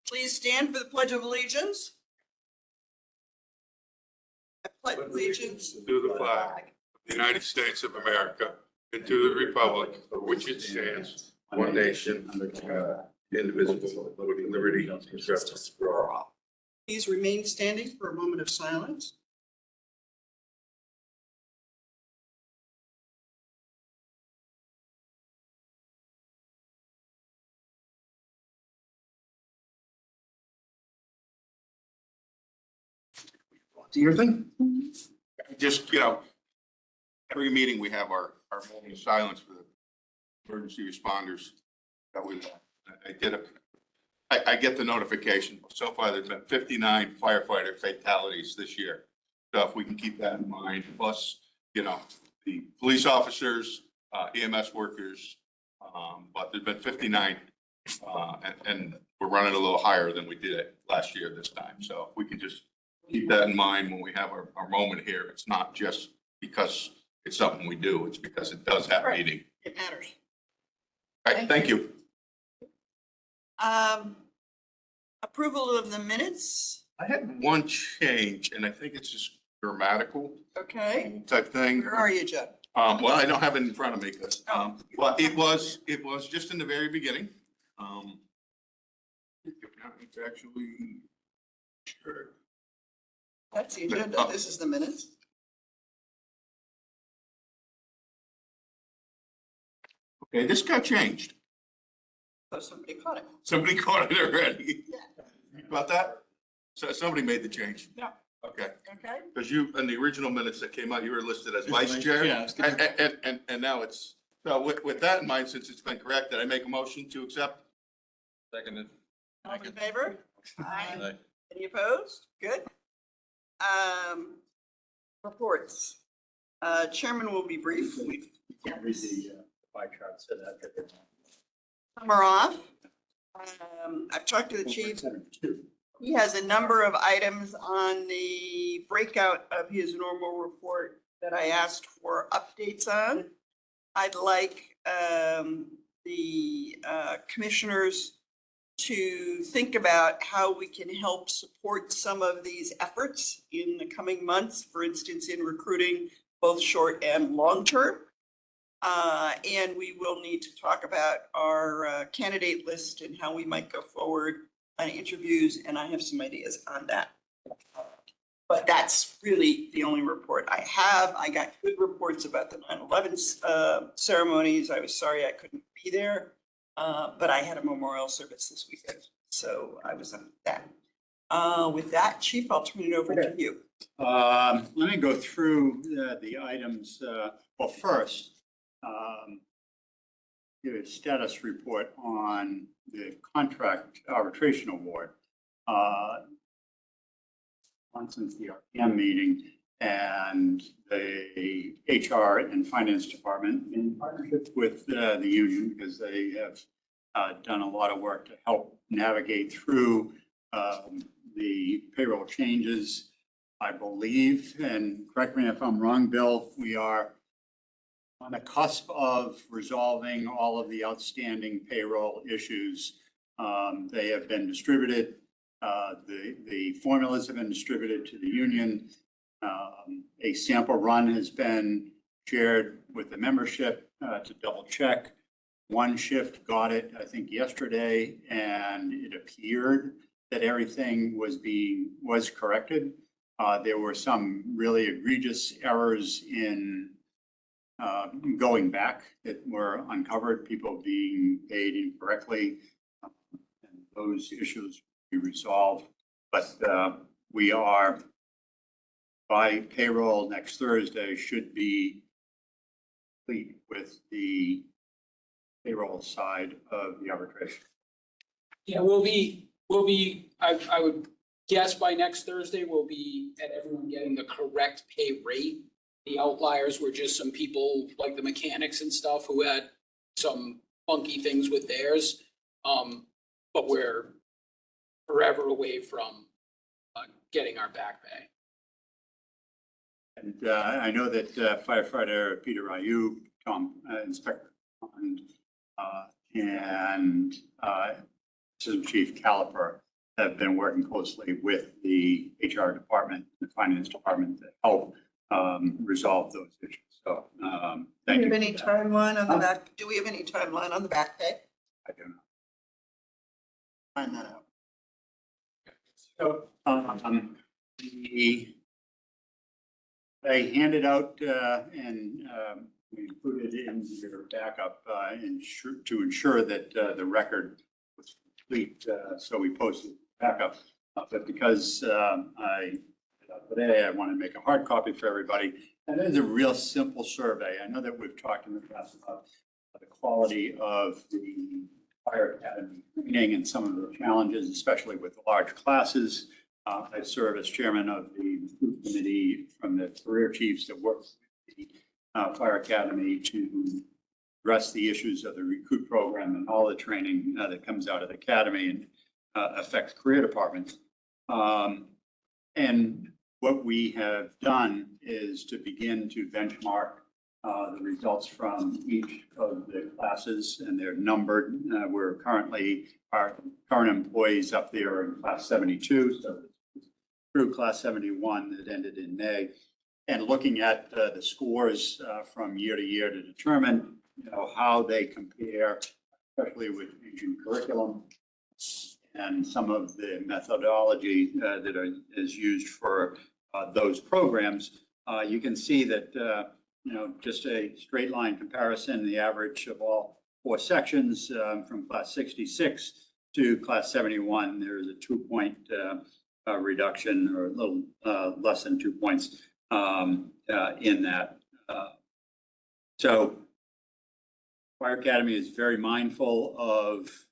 Please stand for the Pledge of Allegiance. I pledge allegiance to the flag of the United States of America and to the republic for which it stands, one nation, under God, indivisible, with liberty and justice for all. Please remain standing for a moment of silence. Do your thing. Just, every meeting we have our moment of silence for the emergency responders. That we, I get the notification. So far, there's been 59 firefighter fatalities this year. So if we can keep that in mind, plus, the police officers, EMS workers, but there's been 59, and we're running a little higher than we did it last year this time. So if we can just keep that in mind when we have our moment here. It's not just because it's something we do, it's because it does have Right. meaning. It matters. All right, thank you. Approval of the minutes. I had one change, and I think it's just grammatical Okay. type thing. Where are you, Joe? Well, I don't have it in front of me because, well, it was just in the very beginning. It's actually, sure. That's the agenda. This is the minutes. Okay, this got changed. Oh, somebody caught it. Somebody caught it already. Yeah. About that? So somebody made the change? Yeah. Okay, Okay. because you, in the original minutes that came out, you were listed as vice chair. Yeah, I was gonna- And now it's, so with that in mind, since it's been corrected, I make a motion to accept. Seconded. All in favor? Aye. Any opposed? Good. Reports. Chairman will be brief. Can't read the pie chart, so that. Some are off. I've talked to the chief. He has a number of items on the breakout of his normal report that I asked for updates on. I'd like the commissioners to think about how we can help support some of these efforts in the coming months, for instance, in recruiting both short and long term. And we will need to talk about our candidate list and how we might go forward on interviews, and I have some ideas on that. But that's really the only report I have. I got good reports about the 9/11 ceremonies. I was sorry I couldn't be there, but I had a memorial service this weekend, so I was on that. With that, Chief, I'll turn it over to you. Let me go through the items. Well, first, give a status report on the contract arbitration award. Since the RPM meeting and the HR and Finance Department in partnership with the union, because they have done a lot of work to help navigate through the payroll changes. I believe, and correct me if I'm wrong, Bill, we are on the cusp of resolving all of the outstanding payroll issues. They have been distributed. The formulas have been distributed to the union. A sample run has been shared with the membership to double check. One shift got it, I think, yesterday, and it appeared that everything was corrected. There were some really egregious errors in going back that were uncovered, people being paid incorrectly, and those issues will be resolved. But we are, by payroll next Thursday, should be complete with the payroll side of the arbitration. Yeah, we'll be, I would guess by next Thursday, we'll be at everyone getting the correct pay rate. The outliers were just some people like the mechanics and stuff who had some funky things with theirs. But we're forever away from getting our back pay. And I know that firefighter Peter Ryu, Inspector, and Assistant Chief Caliper have been working closely with the HR department, the finance department to help resolve those issues. So, Do thank we you. have any for that. timeline on the back? Do we have any timeline on the back pay? I don't know. Find that out. So, I handed out, and we included in your backup, to ensure that the record was complete, so we posted backup. But because today I want to make a hard copy for everybody, and it is a real simple survey. I know that we've talked in the past about the quality of the fire academy training and some of the challenges, especially with large classes. I serve as chairman of the recruit committee from the career chiefs that work with the fire academy to address the issues of the recruit program and all the training that comes out of the academy and affects career departments. And what we have done is to begin to benchmark the results from each of the classes, and they're numbered. We're currently, our current employees up there in class 72, so through class 71 that ended in May, and looking at the scores from year to year to determine, how they compare, especially with Asian curriculum and some of the methodology that is used for those programs. You can see that, just a straight line comparison, the average of all 4 sections from class 66 to class 71, there is a 2-point reduction, or a little less than 2 points in that. So Fire Academy is very mindful of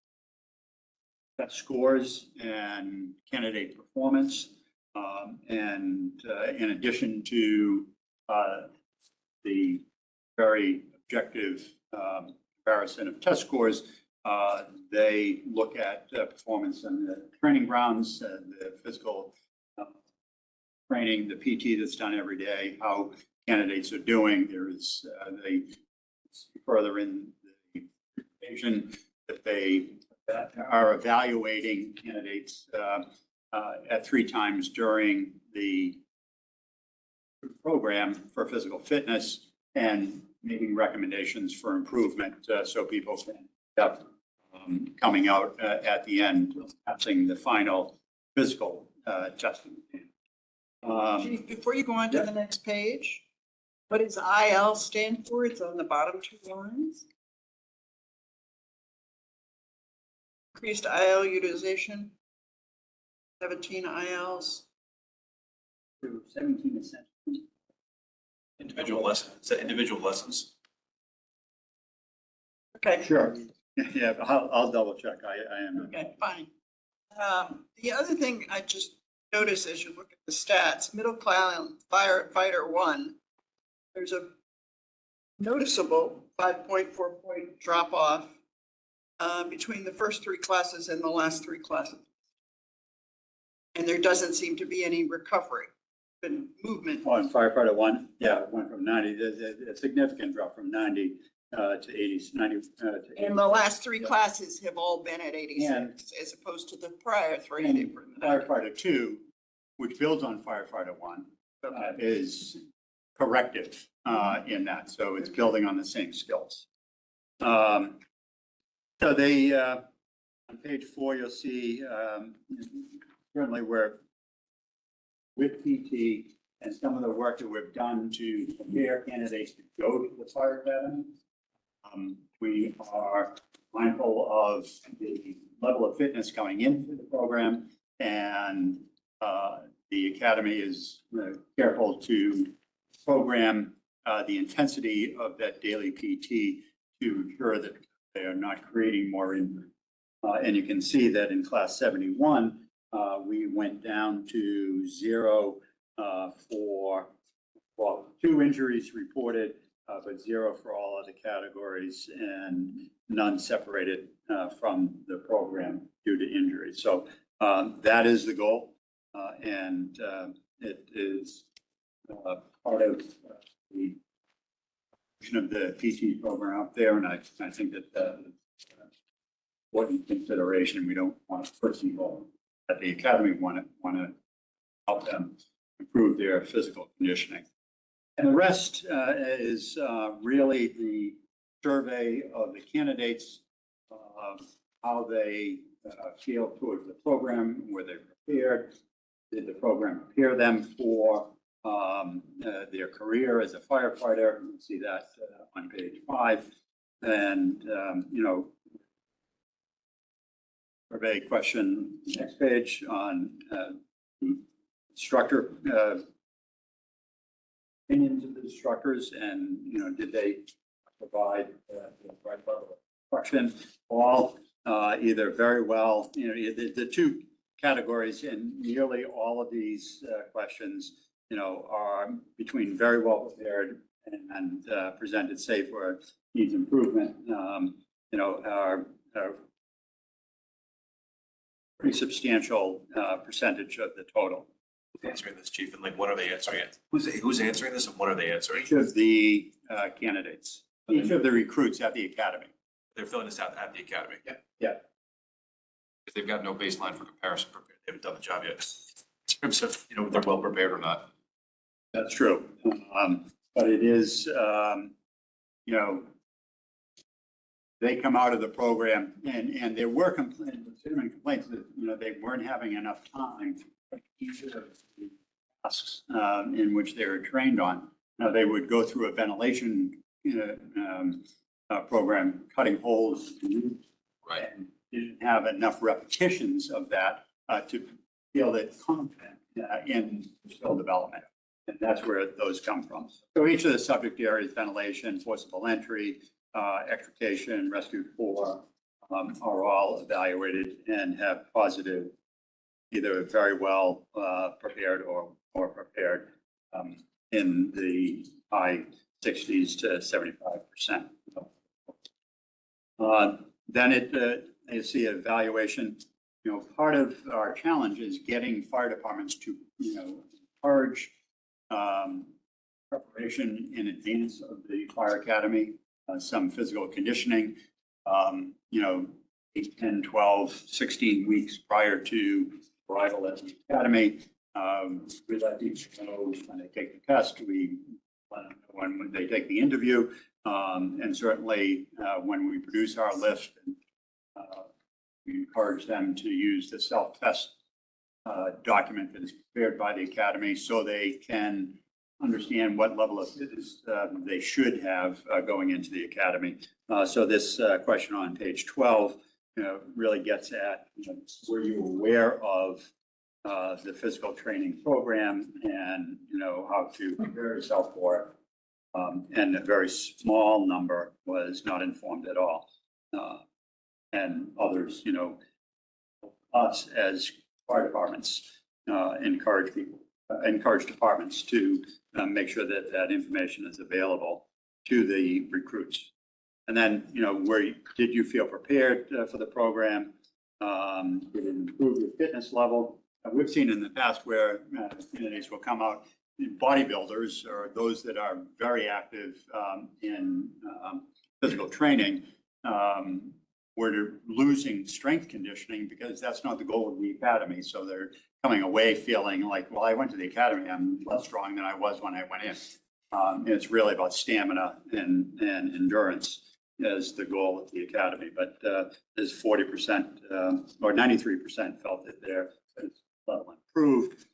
that scores and candidate performance. And in addition to the very objective comparison of test scores, they look at performance in the training grounds, the physical training, the PT that's done every day, how candidates are doing. There is, they further in the presentation that they are evaluating candidates at 3 times during the program for physical fitness and making recommendations for improvement, so people can end up coming out at the end, passing the final physical testing. Chief, before you go on to the next page, what does IL stand for? It's on the bottom 2 lines. Increased IL utilization, 17 ILs. 17 essentially. Individual lessons, is that individual lessons? Okay. Sure. Yeah, I'll double check. I am. Okay, fine. The other thing I just noticed as you look at the stats, middle class firefighter 1, there's a noticeable 5.4 point drop off between the first 3 classes and the last 3 classes. And there doesn't seem to be any recovery and movement. On firefighter 1, yeah, it went from 90, there's a significant drop from 90 to 80, 90 to 80. And the last 3 classes have all been at 86 as opposed to the prior 3. And they were in the 90. firefighter 2, which builds on firefighter 1, is corrective in that. So it's building on the same skills. So they, on page 4, you'll see certainly we're with PT and some of the work that we've done to prepare candidates to go to the fire academy. We are mindful of the level of fitness coming into the program, and the academy is careful to program the intensity of that daily PT to ensure that they are not creating more injury. And you can see that in class 71, we went down to 0 for, well, 2 injuries reported, but 0 for all other categories, and none separated from the program due to injury. So that is the goal, and it is part of the PT program up there, and I think that important consideration. We don't want to put people at the academy, want to help them improve their physical conditioning. And the rest is really the survey of the candidates, how they feel towards the program, were they prepared, did the program prepare them for their career as a firefighter. You can see that on page 5. And, survey question, next page on the instructor, opinions of the instructors, and, did they provide the right level of instruction? All either very well, the two categories in nearly all of these questions, are between very well prepared and presented safe or needs improvement, are pretty substantial percentage of the total. Answering this, chief, and like, what are they answering it? Who's answering this and what are they answering? Each of the candidates, each of the recruits at the academy. They're filling this out at the academy. Yeah. Because they've got no baseline for comparison. They haven't done the job yet. In terms of, if they're well prepared or not. That's true. But it is, they come out of the program and there were legitimate complaints that, they weren't having enough time for each of the tasks in which they were trained on. Now, they would go through a ventilation program, cutting holes. Right. And didn't have enough repetitions of that to feel that confident in skill development. And that's where those come from. So each of the subject areas, ventilation, forcible entry, extrication, rescue corps, are all evaluated and have positive, either very well prepared or prepared in the high 60s to 75%. Then you see evaluation. Part of our challenge is getting fire departments to, encourage preparation in advance of the fire academy, some physical conditioning, 8, 10, 12, 16 weeks prior to arrival at the academy. We let each know when they take the test, we let them know when they take the interview, and certainly when we produce our list, we encourage them to use the self-test document that is prepared by the academy so they can understand what level of fitness they should have going into the academy. So this question on page 12 really gets at, were you aware of the physical training program and, how to prepare yourself for it? And a very small number was not informed at all. And others, us as fire departments encourage departments to make sure that that information is available to the recruits. And then, did you feel prepared for the program? Did it improve your fitness level? We've seen in the past where candidates will come out, bodybuilders or those that are very active in physical training, we're losing strength conditioning because that's not the goal of the academy. So they're coming away feeling like, well, I went to the academy, I'm less strong than I was when I went in. And it's really about stamina and endurance as the goal of the academy. But there's 40% or 93% felt that their level improved.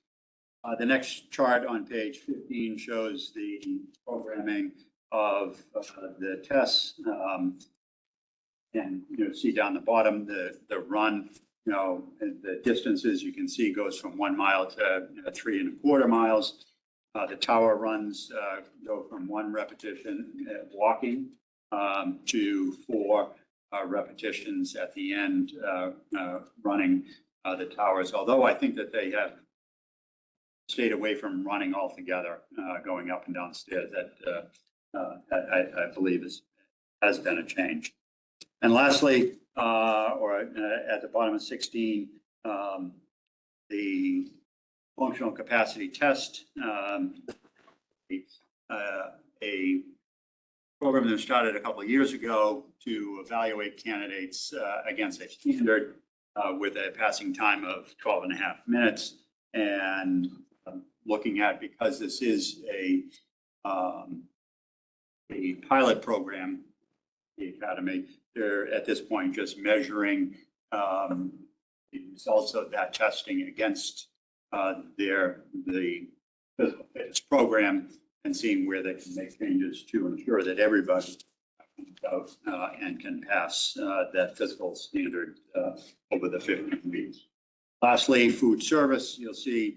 The next chart on page 15 shows the programming of the tests. And see down the bottom, the run, and the distances you can see goes from 1 mile to 3¼ miles. The tower runs go from 1 repetition walking to 4 repetitions at the end running the towers. Although I think that they have stayed away from running altogether, going up and down the stairs. That I believe has been a change. And lastly, or at the bottom of 16, the functional capacity test, a program that started a couple of years ago to evaluate candidates against a standard with a passing time of 12 and a half minutes. And looking at, because this is a pilot program, the Academy, they're at this point just measuring the results of that testing against the physical fitness program and seeing where they can make changes to ensure that everybody and can pass that physical standard over the 15 weeks. Lastly, food service, you'll see,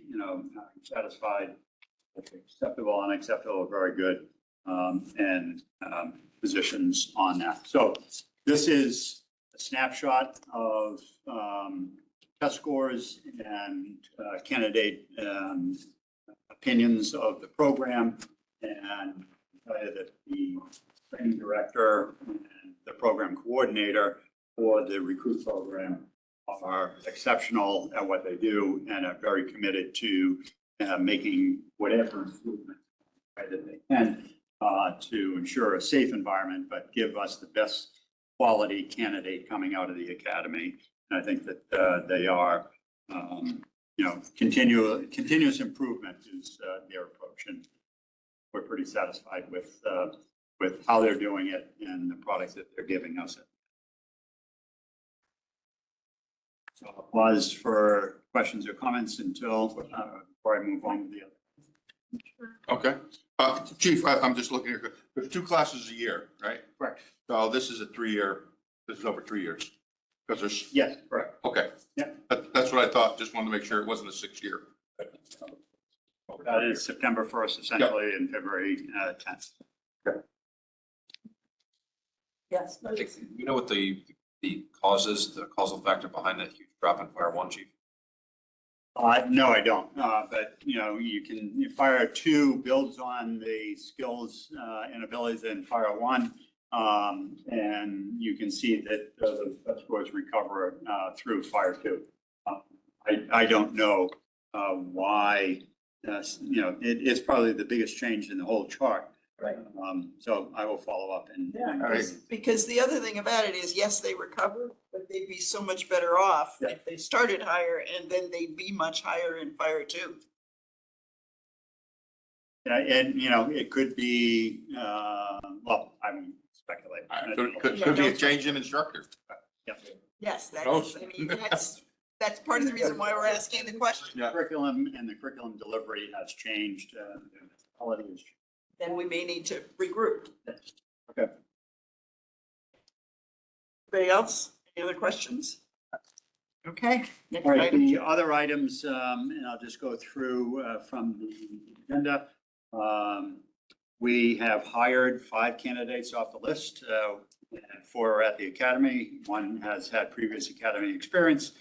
satisfied, acceptable, unacceptable, very good, and positions on that. So this is a snapshot of test scores and candidate opinions of the program. And that the training director and the program coordinator for the recruit program are exceptional at what they do and are very committed to making whatever improvement that they can to ensure a safe environment, but give us the best quality candidate coming out of the academy. And I think that they are, continuous improvement is their approach, and we're pretty satisfied with how they're doing it and the products that they're giving us. So I'll pause for questions or comments until before I move on to the other. Okay. Chief, I'm just looking here. There's 2 classes a year, right? Correct. So this is this is over 3 years. Because there's, Yes, correct. okay. Yeah. That's what I thought. Just wanted to make sure it wasn't a 6-year. That is September 1st, essentially, and February 10th. Yes. You know what the causes, the causal factor behind that huge drop in fire one, chief? No, I don't. But fire 2 builds on the skills and abilities in fire 1. And you can see that those scores recover through fire 2. I don't know why. It's probably the biggest change in the whole chart. Right. So I will follow up and. Because the other thing about it is, yes, they recover, but they'd be so much better off if they started higher and then they'd be much higher in fire 2. Yeah, and it could be, well, I won't speculate. Could be a change in instructor. Yeah. Yes, Oh. that's part of the reason why we're asking the question. Yeah. Curriculum and the curriculum delivery has changed. The quality has changed. Then we may need to regroup. Okay. Anybody else? Any other questions? Okay. Next All right, item. the other items, and I'll just go through from the agenda. We have hired 5 candidates off the list. And 4 are at the academy. 1 has had previous academy experience,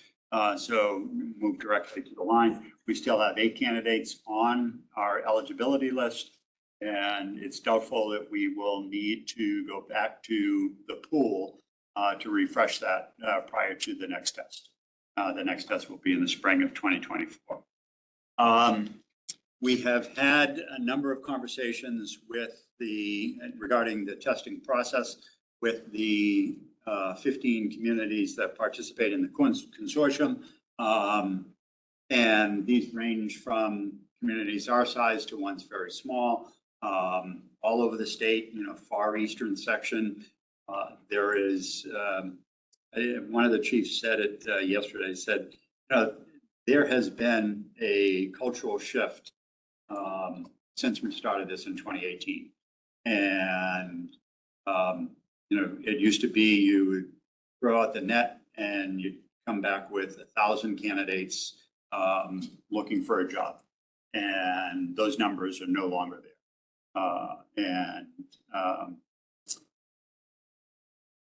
so move directly to the line. We still have 8 candidates on our eligibility list, and it's doubtful that we will need to go back to the pool to refresh that prior to the next test. The next test will be in the spring of 2024. We have had a number of conversations regarding the testing process with the 15 communities that participate in the consortium. And these range from communities our size to ones very small, all over the state, far eastern section. There is, one of the chiefs said it yesterday, said, there has been a cultural shift since we started this in 2018. And, it used to be you would throw out the net and you'd come back with 1,000 candidates looking for a job. And those numbers are no longer there.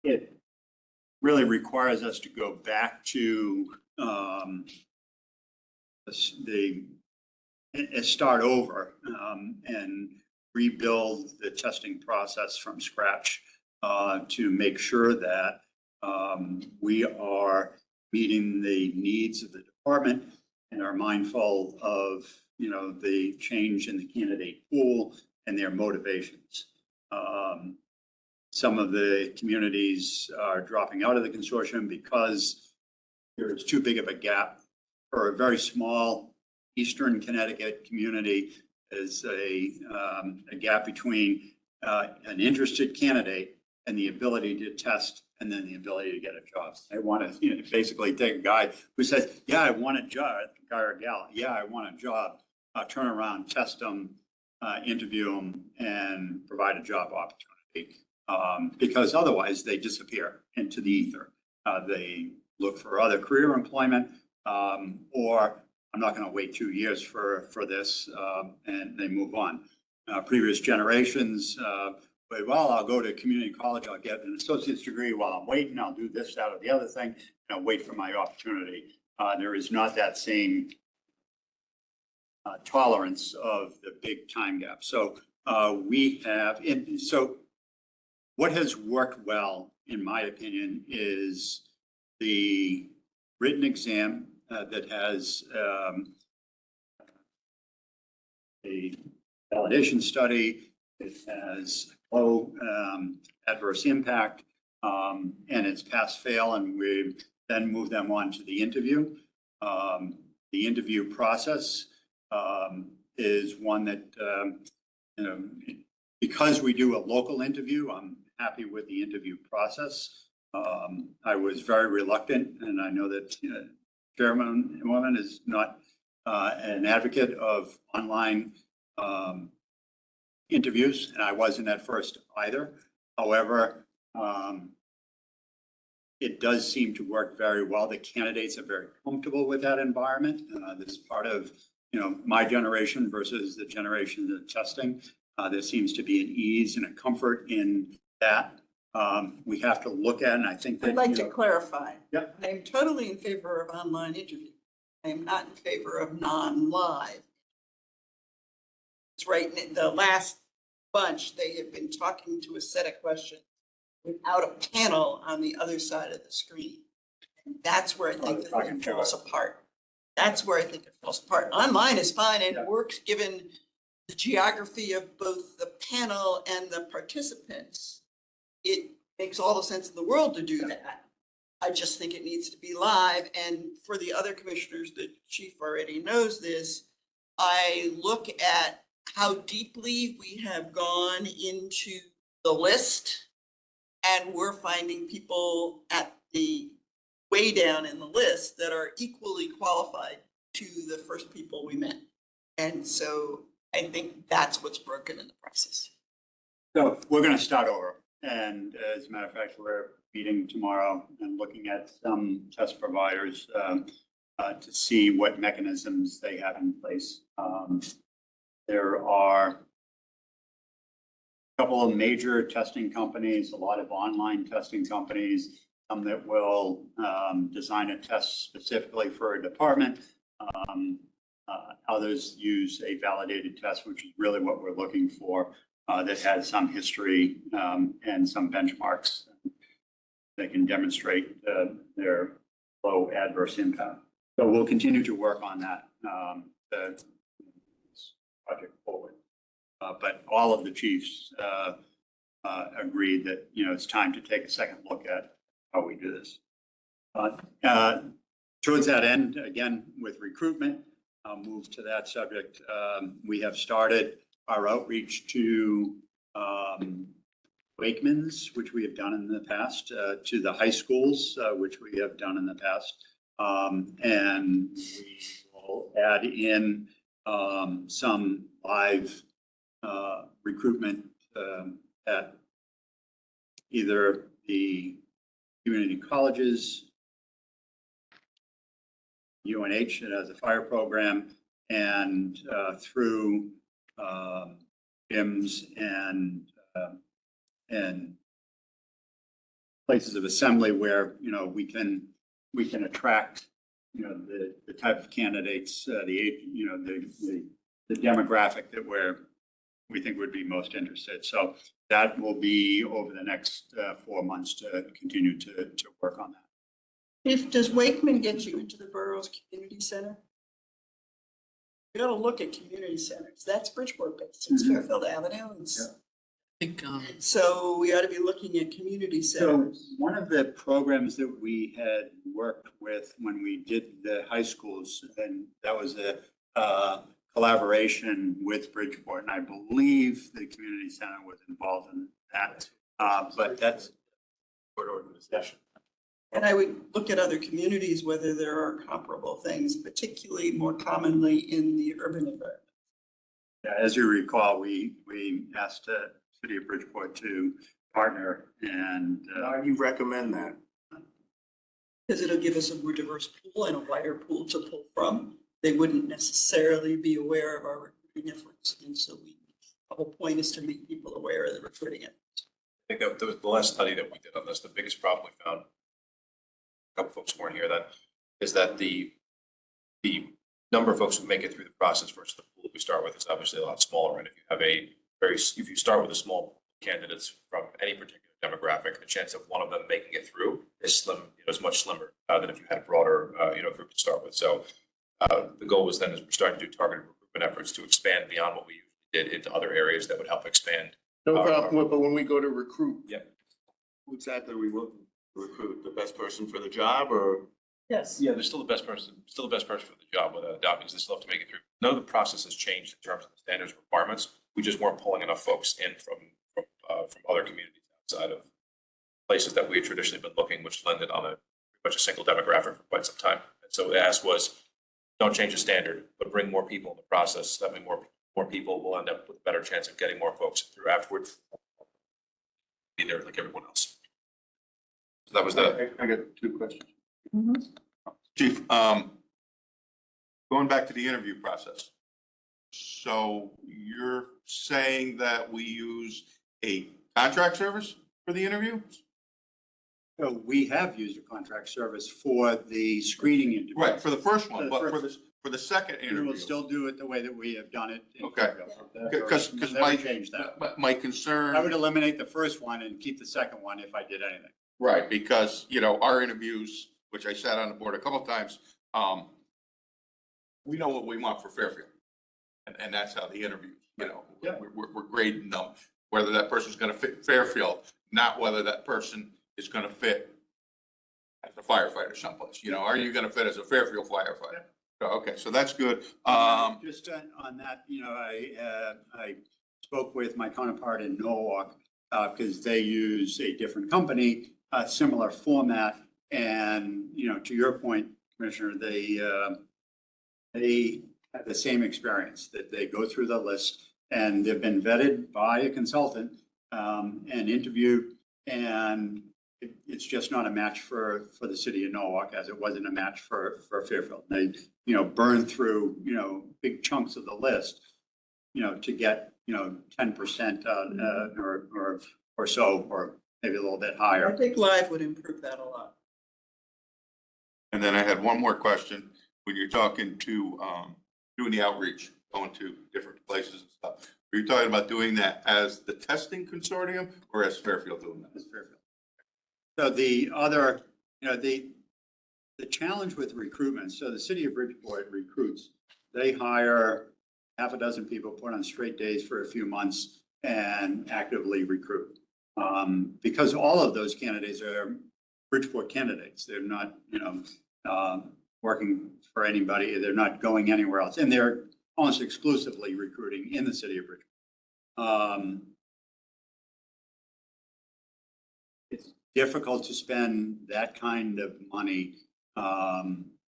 It really requires us to go back to start over and rebuild the testing process from scratch to make sure that we are meeting the needs of the department and are mindful of the change in the candidate pool and their motivations. some of the communities are dropping out of the consortium because there is too big of a gap for a very small Eastern Connecticut community. Is a gap between an interested candidate and the ability to test and then the ability to get a job. I want to basically take a guy who says, yeah, I want a job, guy or gal, yeah, I want a job, turn around, test them, interview them, and provide a job opportunity. Because otherwise they disappear into the ether. They look for other career employment, or I'm not going to wait 2 years for this, and they move on. Previous generations, well, I'll go to community college, I'll get an associate's degree while I'm waiting, I'll do this, that, or the other thing, and I'll wait for my opportunity. There is not that same tolerance of the big time gap. So we have, so what has worked well, in my opinion, is the written exam that has a validation study. It has low adverse impact, and it's pass fail, and we then move them on to the interview. The interview process is one that, because we do a local interview, I'm happy with the interview process. I was very reluctant, and I know that Chairwoman is not an advocate of online interviews, and I wasn't at first either. However, it does seem to work very well. The candidates are very comfortable with that environment. This is part of, my generation versus the generation of testing. There seems to be an ease and a comfort in that. We have to look at, and I think that. I'd like to clarify. Yep. I'm totally in favor of online interview. I am not in favor of non-live. It's right in the last bunch, they have been talking to a set of questions without a panel on the other side of the screen. And that's where I think the thing falls apart. That's where I think it falls apart. Online is fine and it works given the geography of both the panel and the participants. It makes all the sense in the world to do that. I just think it needs to be live. And for the other commissioners, the chief already knows this, I look at how deeply we have gone into the list, and we're finding people at the way down in the list that are equally qualified to the first people we met. And so I think that's what's broken in the process. So we're going to start over. And as a matter of fact, we're meeting tomorrow and looking at some test providers to see what mechanisms they have in place. There are a couple of major testing companies, a lot of online testing companies, some that will design a test specifically for a department. Others use a validated test, which is really what we're looking for, that has some history and some benchmarks that can demonstrate their low adverse impact. So we'll continue to work on that project forward. But all of the chiefs agreed that, it's time to take a second look at how we do this. Towards that end, again, with recruitment, I'll move to that subject. We have started our outreach to Wakeman's, which we have done in the past, to the high schools, which we have done in the past. And we will add in some live recruitment at either the community colleges, UNH, that has a fire program, and through gyms and places of assembly where, we can attract, the type of candidates, the age, the demographic that we think would be most interested. So that will be over the next 4 months to continue to work on that. Does Wakeman get you into the Burroughs Community Center? You gotta look at community centers. That's Bridgeport based. It's Fairfield Avenue. It's think, So we ought to be looking at community So centers. one of the programs that we had worked with when we did the high schools, and that was a collaboration with Bridgeport, and I believe the community center was involved in that. But that's, Board organization. And I would look at other communities, whether there are comparable things, particularly more commonly in the urban environment. as you recall, we asked the city of Bridgeport to partner and Why do you recommend that? Because it'll give us a more diverse pool and a wider pool to pull from. They wouldn't necessarily be aware of our recruiting efforts. And so the whole point is to make people aware of the recruiting efforts. I think that was the last study that we did on this, the biggest problem we found, a couple folks weren't here, that is that the number of folks who make it through the process versus the pool we start with is obviously a lot smaller. And if you have if you start with a small candidates from any particular demographic, the chance of one of them making it through is slim, is much slimmer than if you had a broader, group to start with. So the goal was then, as we're starting to do targeted recruitment efforts, to expand beyond what we usually did into other areas that would help expand. No problem, but when we go to recruit. Yep. Who exactly are we looking to recruit? The best person for the job or? Yes. Yeah, they're still the best person for the job without a doubt, because they still have to make it through. None of the process has changed in terms of the standards requirements. We just weren't pulling enough folks in from other communities outside of places that we had traditionally been looking, which landed on pretty much a single demographic for quite some time. And so the ask was, don't change the standard, but bring more people in the process. That way more people will end up with a better chance of getting more folks through afterwards. Be there like everyone else. So that was the. I got two questions. Mhm. Chief, going back to the interview process. So you're saying that we use a contract service for the interview? so we have used a contract service for the screening interview. Right, for the first one, For the but first- for the second We interview. will still do it the way that we have done it. in Okay. Fairfield. Because We'll my, never change that. my concern. I would eliminate the first one and keep the second one if I did anything. Right, because, our interviews, which I sat on the board a couple of times, we know what we want for Fairfield. And that's how the interviews, Yeah. we're grading them, whether that person's gonna fit Fairfield, not whether that person is gonna fit as a firefighter someplace, are you gonna fit as a Fairfield firefighter? Okay, so that's good. Just on that, I spoke with my counterpart in Norwalk, because they use a different company, similar format. And, to your point, Commissioner, they have the same experience, that they go through the list and they've been vetted by a consultant, and interviewed, and it's just not a match for the city of Norwalk, as it wasn't a match for Fairfield. They, burn through, big chunks of the list, to get, 10% or so, or maybe a little bit I higher. think live would improve that a lot. And then I had one more question. When you're talking to, doing the outreach, going to different places and stuff, are you talking about doing that as the testing consortium or as Fairfield doing that? That's Fairfield. So the other, the challenge with recruitment, so the city of Bridgeport recruits, they hire half a dozen people, put on straight days for a few months and actively recruit. Because all of those candidates are Bridgeport candidates. They're not, working for anybody. They're not going anywhere else. And they're almost exclusively recruiting in the city of Bridgeport. It's difficult to spend that kind of money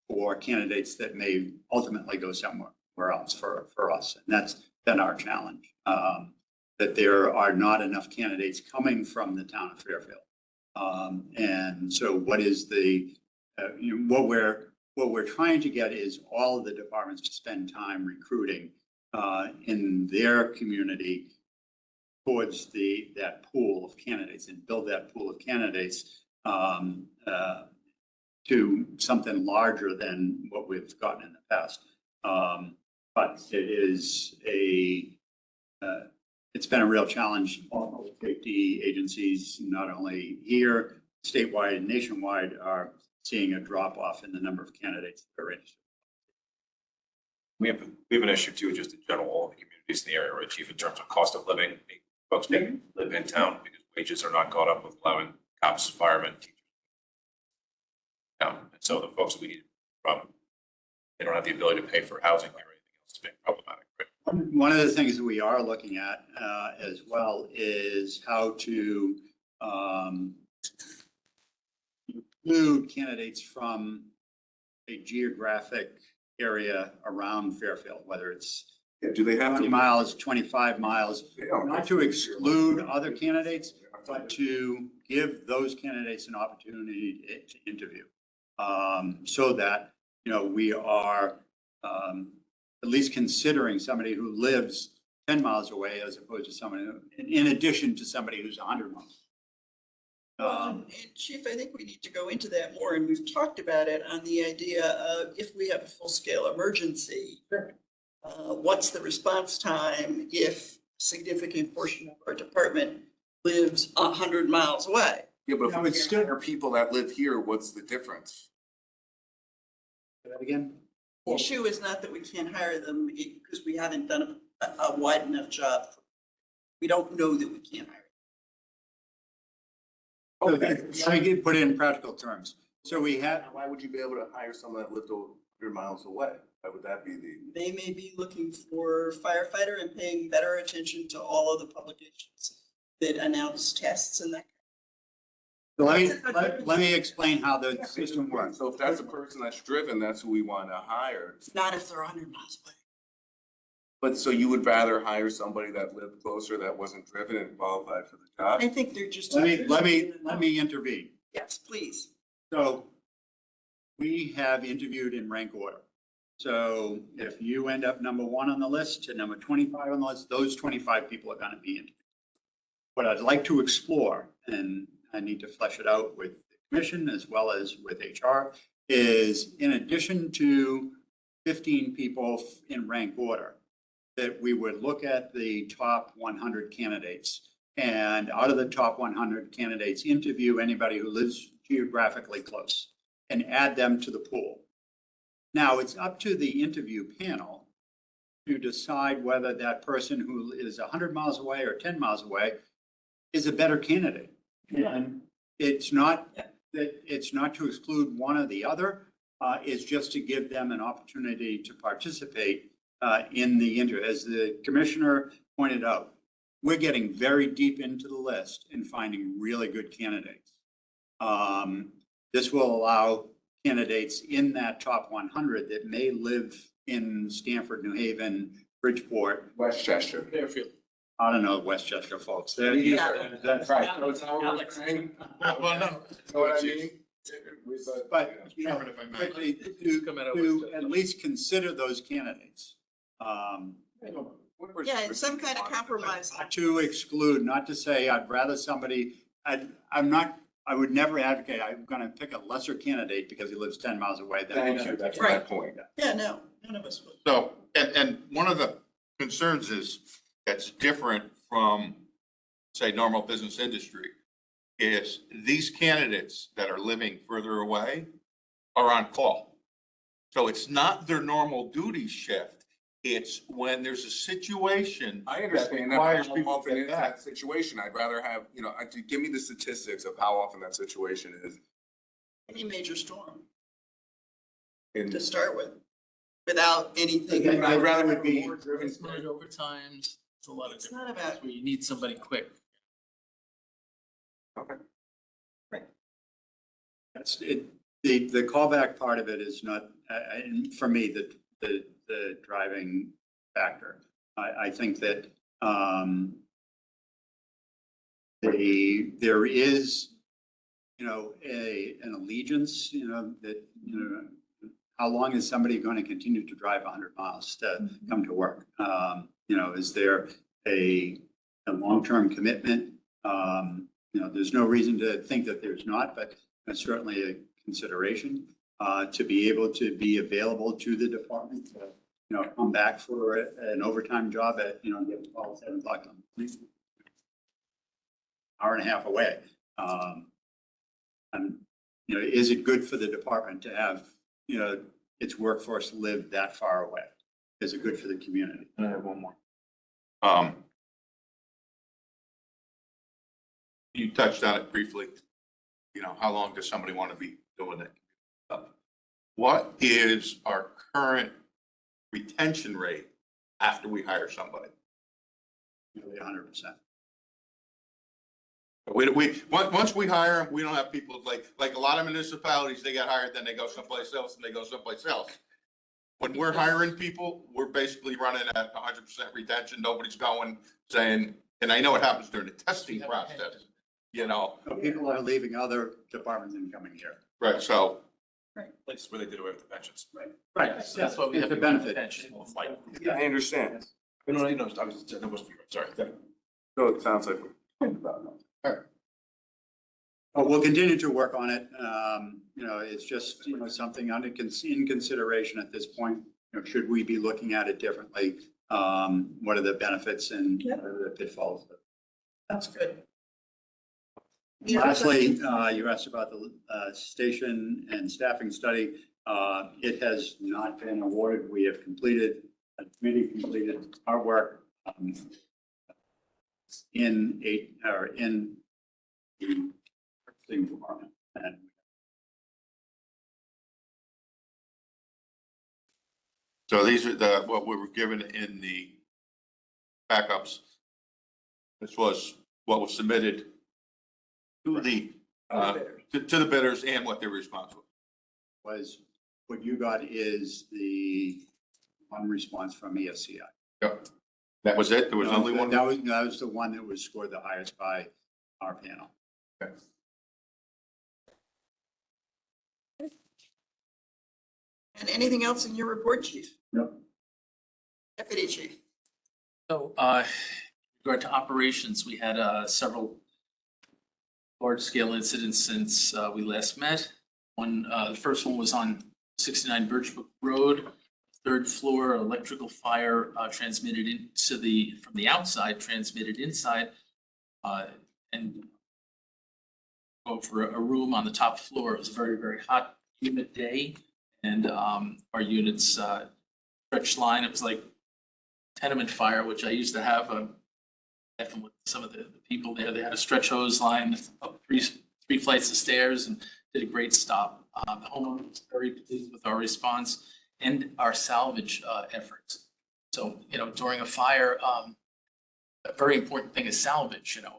for candidates that may ultimately go somewhere else for us. And that's been our challenge, that there are not enough candidates coming from the town of Fairfield. And so what is what we're trying to get is all of the departments to spend time recruiting in their community towards that pool of candidates, and build that pool of candidates to something larger than what we've gotten in the past. But it is it's been a real challenge. All the safety agencies, not only here, statewide and nationwide, are seeing a drop off in the number of candidates that are interested. We have an issue too, just in general, all the communities in the area, right, Chief, in terms of cost of living, folks may live in town because wages are not caught up with allowing cops, firemen, teachers. And so the folks that we need from, they don't have the ability to pay for housing here or anything else. It's been problematic, right? One of the things that we are looking at as well is how to include candidates from a geographic area around Fairfield, whether it's Do they have 20 to? miles, 25 miles, They don't. not to exclude other candidates, but to give those candidates an opportunity to interview. So that, you know, we are at least considering somebody who lives 10 miles away as opposed to somebody, in addition to somebody who's 100 miles. And Chief, I think we need to go into that more, and we've talked about it on the idea of if we have a full-scale emergency, what's the response time if a significant portion of our department lives 100 miles away? Yeah, but if No, we it's still are people that live here, what's the difference? Say that again? The issue is not that we can't hire them because we haven't done a wide enough job. We don't know that we can't hire. So let me put it in practical terms. So we have, Why would you be able to hire someone that lived 100 miles away? Why would that be the? They may be looking for firefighter and paying better attention to all of the publications that announce tests and that. let me explain how the system works. So if that's a person that's driven, that's who we want to hire. Not if they're 100 miles away. But so you would rather hire somebody that lived closer that wasn't driven and qualified for the job? I think they're just. Let me intervene. Yes, please. So we have interviewed in rank order. So if you end up number 1 on the list to number 25 on the list, those 25 people are going to be interviewed. What I'd like to explore, and I need to flesh it out with the commission as well as with HR, is in addition to 15 people in rank order, that we would look at the top 100 candidates. And out of the top 100 candidates, interview anybody who lives geographically close and add them to the pool. Now, it's up to the interview panel to decide whether that person who is 100 miles away or 10 miles away is a better candidate. And it's not to exclude one or the other. It's just to give them an opportunity to participate in the interview. As the commissioner pointed out, we're getting very deep into the list and finding really good candidates. This will allow candidates in that top 100 that may live in Stamford, New Haven, Bridgeport, Westchester. Fairfield. I don't know, Westchester folks. That's right. So it's how we're saying. Well, no. Know what I mean? But, you know, Chairman, if I may. quickly, to at least consider those candidates. Yeah, and some kind of compromise. Not to exclude, not to say I'd rather somebody, I would never advocate, I'm going to pick a lesser candidate because he lives 10 miles away. Thank you, that's my Right. point. Yeah, no, none of us would. So, and one of the concerns is, that's different from, say, normal business industry, is these candidates that are living further away are on call. So it's not their normal duty shift. It's when there's a situation. I understand that, requires but how people to often get is back. that situation? I'd rather have, give me the statistics of how often that situation is. Any major storm And to start with, without anything. I'd rather would have be- more driven. It's not overtimes, it's a lot of It's not different about, things where you need somebody quick. That's it. The callback part of it is not, for me, the driving factor. I think that there is, an allegiance, that, how long is somebody going to continue to drive 100 miles to come to work? Is there a long-term commitment? There's no reason to think that there's not, but that's certainly a consideration to be able to be available to the department to, come back for an overtime job at, get 7 o'clock on the morning. Hour and a half away. And, is it good for the department to have, its workforce live that far away? Is it good for the community? I have one more. You touched on it briefly. You know, how long does somebody want to be doing it? What is our current retention rate after we hire somebody? Nearly 100%. Once we hire them, we don't have people like a lot of municipalities, they get hired, then they go someplace else and they go someplace else. When we're hiring people, we're basically running at 100% retention. Nobody's going saying, and I know it happens during the testing process, you know, So people are leaving other departments and coming here. right? So, Places where they did away with the pensions. Right. So that's why we It's have a the benefit. pension. Like, Yeah, I understand. no, I was, that wasn't you, sorry. So it sounds like we're thinking about it. But we'll continue to work on it. You know, it's just, you know, something in consideration at this point. You know, should we be looking at it differently? What are the benefits and what are the pitfalls? That's good. Lastly, you asked about the station and staffing study. It has not been awarded. We have completed, a committee completed our work in the purchasing department. And so these are what we were given in the backups. This was what was submitted to the, to the bidders and what they're responsible. was, what you got is the one response from ESCI. Yep. That was it? There was only one? That was the one that was scored the highest by our panel. Okay. And anything else in your report, chief? No. Deputy chief? So, in regard to operations, we had several large-scale incidents since we last met. The first one was on 69 Birchbrook Road, third floor, electrical fire transmitted from the outside, transmitted inside, and over a room on the top floor. It was a very, very hot, humid day, and our unit's stretch line, it was like tenement fire, which I used to have with some of the people there. They had a stretch hose line up three flights of stairs and did a great stop. The homeowner was very pleased with our response and our salvage efforts. So, you know, during a fire, a very important thing is salvage. You know,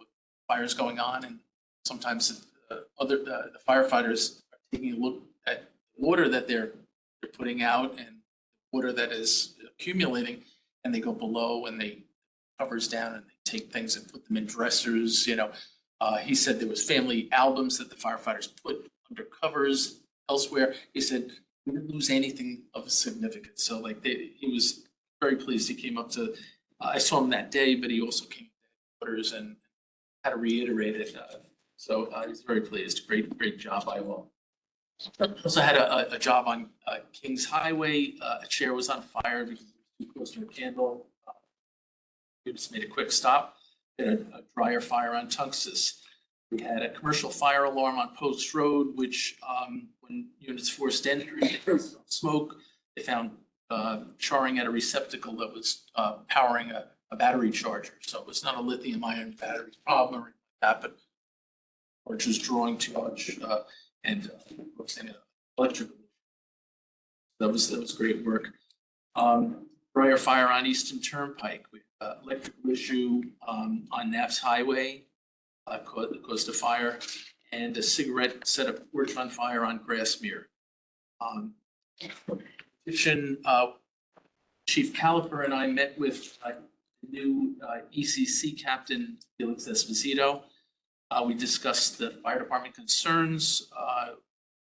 fire's going on, and sometimes if, the firefighters are taking a look at water that they're putting out and water that is accumulating, and they go below and they covers down and they take things and put them in dressers. You know, he said there was family albums that the firefighters put under covers elsewhere. He said we didn't lose anything of significance. So like he was very pleased. He came up to, I saw him that day, but he also came to headquarters and had to reiterate it. So he's very pleased. Great job by all. Also had a job on Kings Highway. A chair was on fire because it was too close to a candle. We just made a quick stop. We had a dryer fire on Tunxus. We had a commercial fire alarm on Post Road, which when units forced entry, smoke, they found charring at a receptacle that was powering a battery charger. So it was not a lithium ion battery problem or anything like that, but which was drawing too much and electrical. That was great work. Dryer fire on Easton Turnpike. We had electrical issue on Knapp's Highway, caused a fire, and a cigarette set a porch on fire on Grassmere. Chief Caliper and I met with the new ECC captain, Felix Esposito. We discussed the fire department concerns,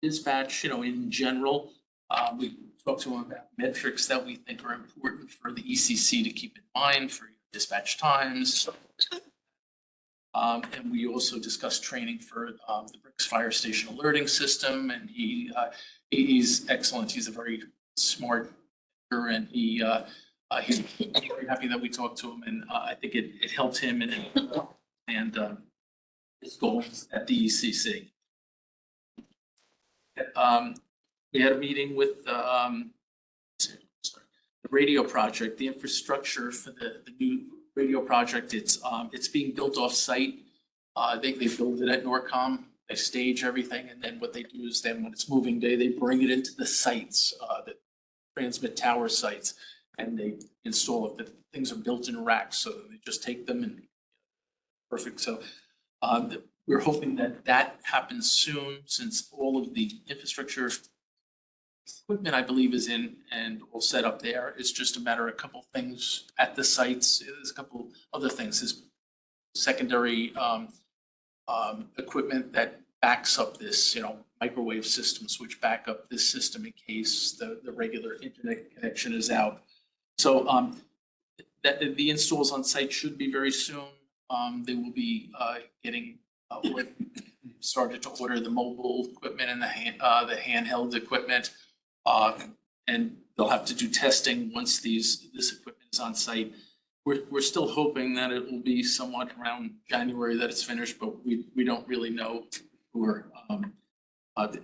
dispatch, you know, in general. We talked to him about metrics that we think are important for the ECC to keep in mind for dispatch times. And we also discussed training for the Bricks Fire Station alerting system, and he's excellent. He's a very smart thinker, and he's very happy that we talked to him, and I think it helped him and his goals at the ECC. We had a meeting with the radio project, the infrastructure for the new radio project. It's being built off site. They build it at Norcom, they stage everything, and then what they do is then when it's moving day, they bring it into the sites, the transmit tower sites, and they install it. The things are built in racks, so they just take them and perfect. So we're hoping that that happens soon, since all of the infrastructure equipment, I believe, is in and all set up there. It's just a matter of a couple things at the sites. There's a couple other things. There's secondary equipment that backs up this, microwave systems, which back up this system in case the regular internet connection is out. So that the installs on site should be very soon. They will be getting started to order the mobile equipment and the handheld equipment. And they'll have to do testing once this equipment is on site. We're still hoping that it will be somewhat around January that it's finished, but we don't really know.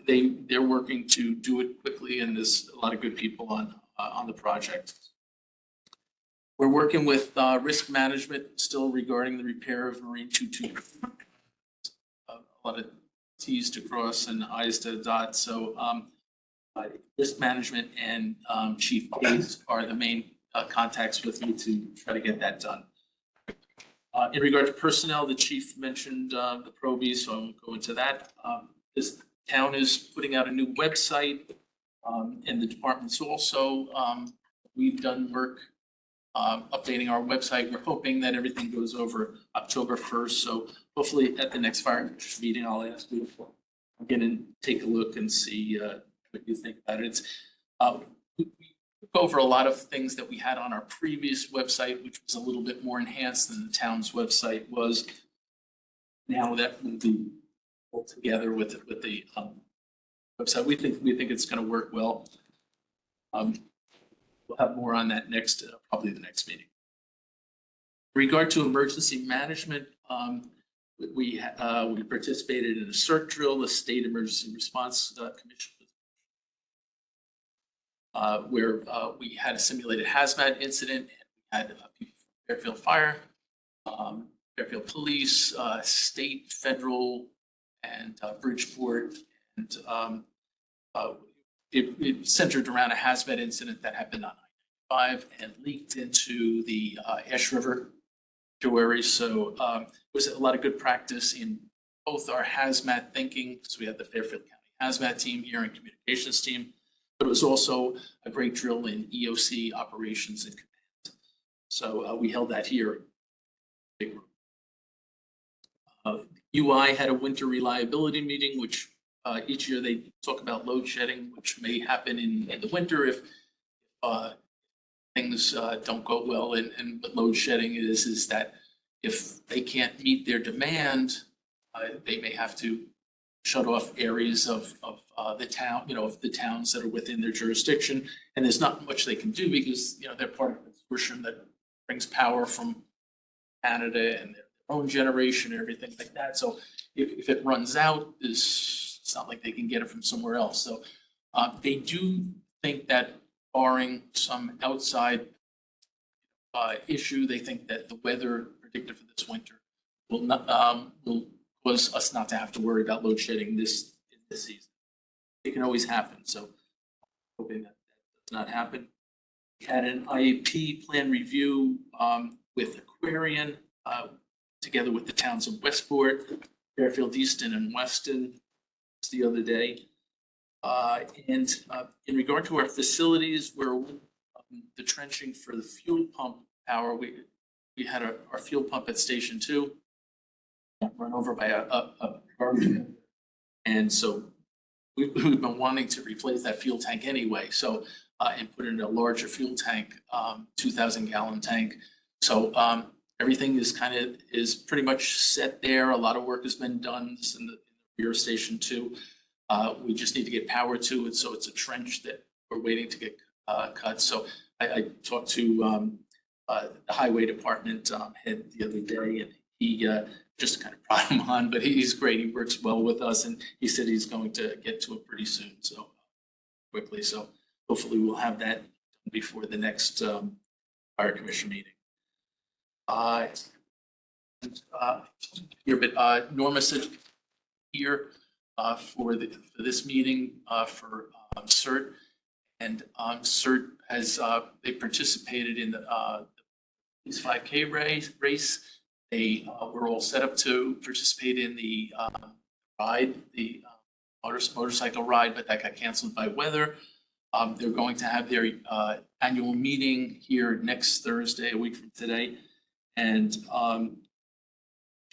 They're working to do it quickly, and there's a lot of good people on the project. We're working with risk management still regarding the repair of Marine 22. A lot of T's to cross and I's to dot. So risk management and Chief Gates are the main contacts with me to try to get that done. In regard to personnel, the chief mentioned the Proby, so I won't go into that. This town is putting out a new website, and the departments also. We've done work updating our website. We're hoping that everything goes over October 1st. So hopefully at the next fire meeting, I'll ask you to get and take a look and see what you think about it. We go over a lot of things that we had on our previous website, which was a little bit more enhanced than the town's website was. Now that will be pulled together with the website. We think it's going to work well. We'll have more on that next, probably the next meeting. In regard to emergency management, we participated in a CERT drill, the State Emergency Response Commission, where we had a simulated hazmat incident. We had people from Fairfield Fire, Fairfield Police, state, federal, and Bridgeport, and it centered around a hazmat incident that happened on I-95 and leaked into the Ash River estuary. So it was a lot of good practice in both our hazmat thinking, because we had the Fairfield County hazmat team here and communications team, but it was also a great drill in EOC operations and command. So we held that here. UI had a winter reliability meeting, which each year they talk about load shedding, which may happen in the winter if things don't go well. And what load shedding is that if they can't meet their demand, they may have to shut off areas of the town, of the towns that are within their jurisdiction. And there's not much they can do because, they're part of a consortium that brings power from Canada and their own generation and everything like that. So if it runs out, it's not like they can get it from somewhere else. So they do think that barring some outside issue, they think that the weather predicted for this winter will cause us not to have to worry about load shedding this season. It can always happen. So hoping that does not happen. We had an IAP plan review with Aquarian, together with the towns of Westport, Fairfield, Easton, and Weston the other day. And in regard to our facilities, where the trenching for the fuel pump power, we had our fuel pump at Station 2 run over by a garbage. And so we've been wanting to replace that fuel tank anyway. So and put in a larger fuel tank, 2,000 gallon tank. So everything is pretty much set there. A lot of work has been done in the rear Station 2. We just need to get power to it. So it's a trench that we're waiting to get cut. So I talked to the highway department head the other day, and he just to kind of prod him on, but he's great. He works well with us, and he said he's going to get to it pretty soon. So quickly. So hopefully we'll have that before the next fire commission meeting. here, but Norma said here for this meeting for CERT. And CERT has, they participated in the this 5K race. They were all set up to participate in the ride, the motorcycle ride, but that got canceled by weather. They're going to have their annual meeting here next Thursday, a week from today. And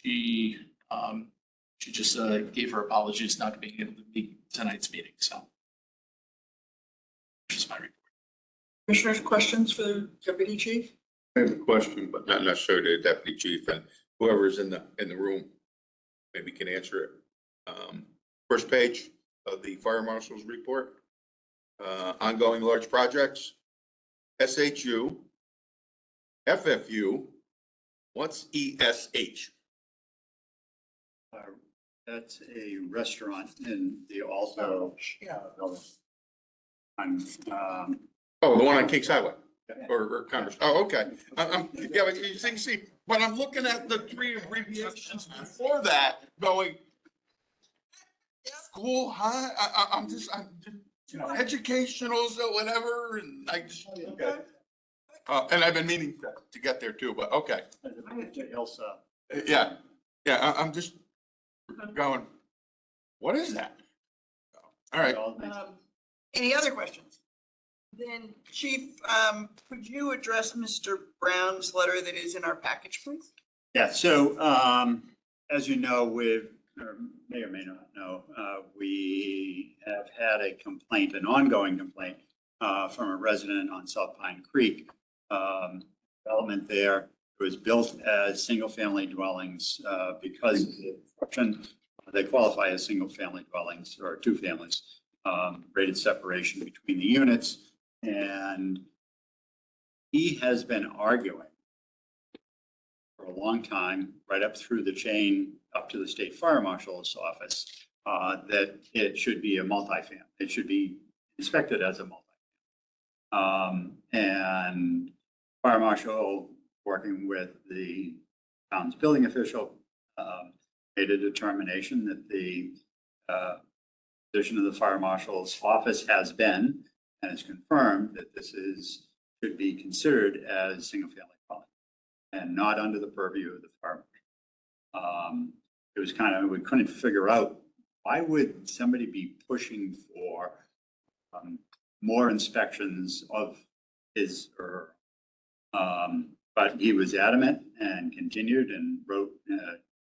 she just gave her apologies not being able to meet tonight's meeting, so. Just my report. Commissioners, questions for the deputy chief? I have a question, but not necessarily the deputy chief, and whoever's in the room maybe can answer it. First page of the fire marshal's report, ongoing large projects, SHU, FFU, what's ESH? That's a restaurant in the also. Yeah. Oh, the one on Kings Highway or Congress. Oh, okay. Yeah, but you see, but I'm looking at the three abbreviations before that going, school, I'm just, you know, educationals or whatever, and I just, okay. And I've been meaning to get there too, but okay. Elsa. Yeah, I'm just going, what is that? All right. Any other questions? Then Chief, could you address Mr. Brown's letter that is in our package, please? Yeah, so as you know, or may or may not know, we have had a complaint, an ongoing complaint from a resident on South Pine Creek. Development there was built as single-family dwellings because of the construction. They qualify as single-family dwellings or two families, rated separation between the units. And he has been arguing for a long time, right up through the chain, up to the state fire marshal's office, that it should be a multifamily. It should be inspected as a multifamily. And fire marshal, working with the town's building official, made a determination that the position of the fire marshal's office has been, and it's confirmed that this should be considered as single-family dwelling and not under the purview of the fire marshal. It was kind of, we couldn't figure out why would somebody be pushing for more inspections of his or her. But he was adamant and continued and wrote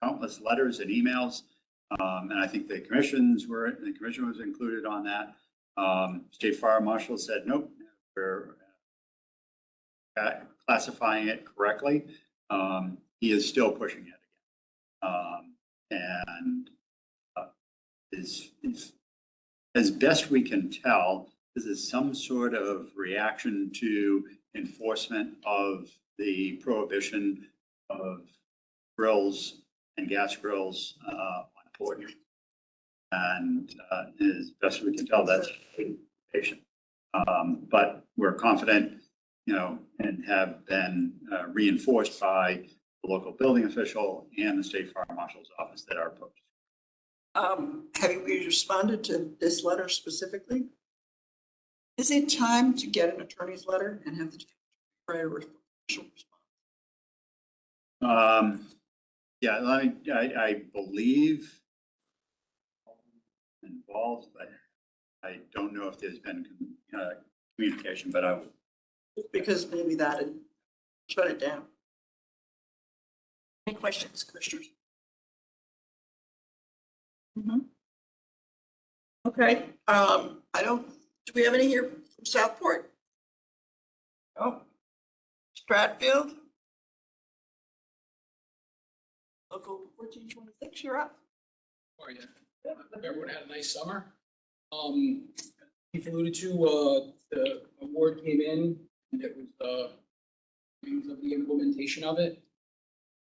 countless letters and emails. And I think the commission was included on that. State Fire Marshal said, nope, we're classifying it correctly. He is still pushing it again. As best we can tell, this is some sort of reaction to enforcement of the prohibition of grills and gas grills on board. And as best we can tell, that's patient. But we're confident, and have been reinforced by the local building official and the state fire marshal's office that are opposed. Have we responded to this letter specifically? Is it time to get an attorney's letter and have the write a official response? Yeah, I believe involved, but I don't know if there's been communication, but I will. Because maybe that'd shut it down. Any questions, commissioners? Okay, do we have any here from Southport? Oh, Stratfield? Local 1426, you're up. How are you? Everyone had a nice summer. You've alluded to, the award came in and it was, the implementation of it.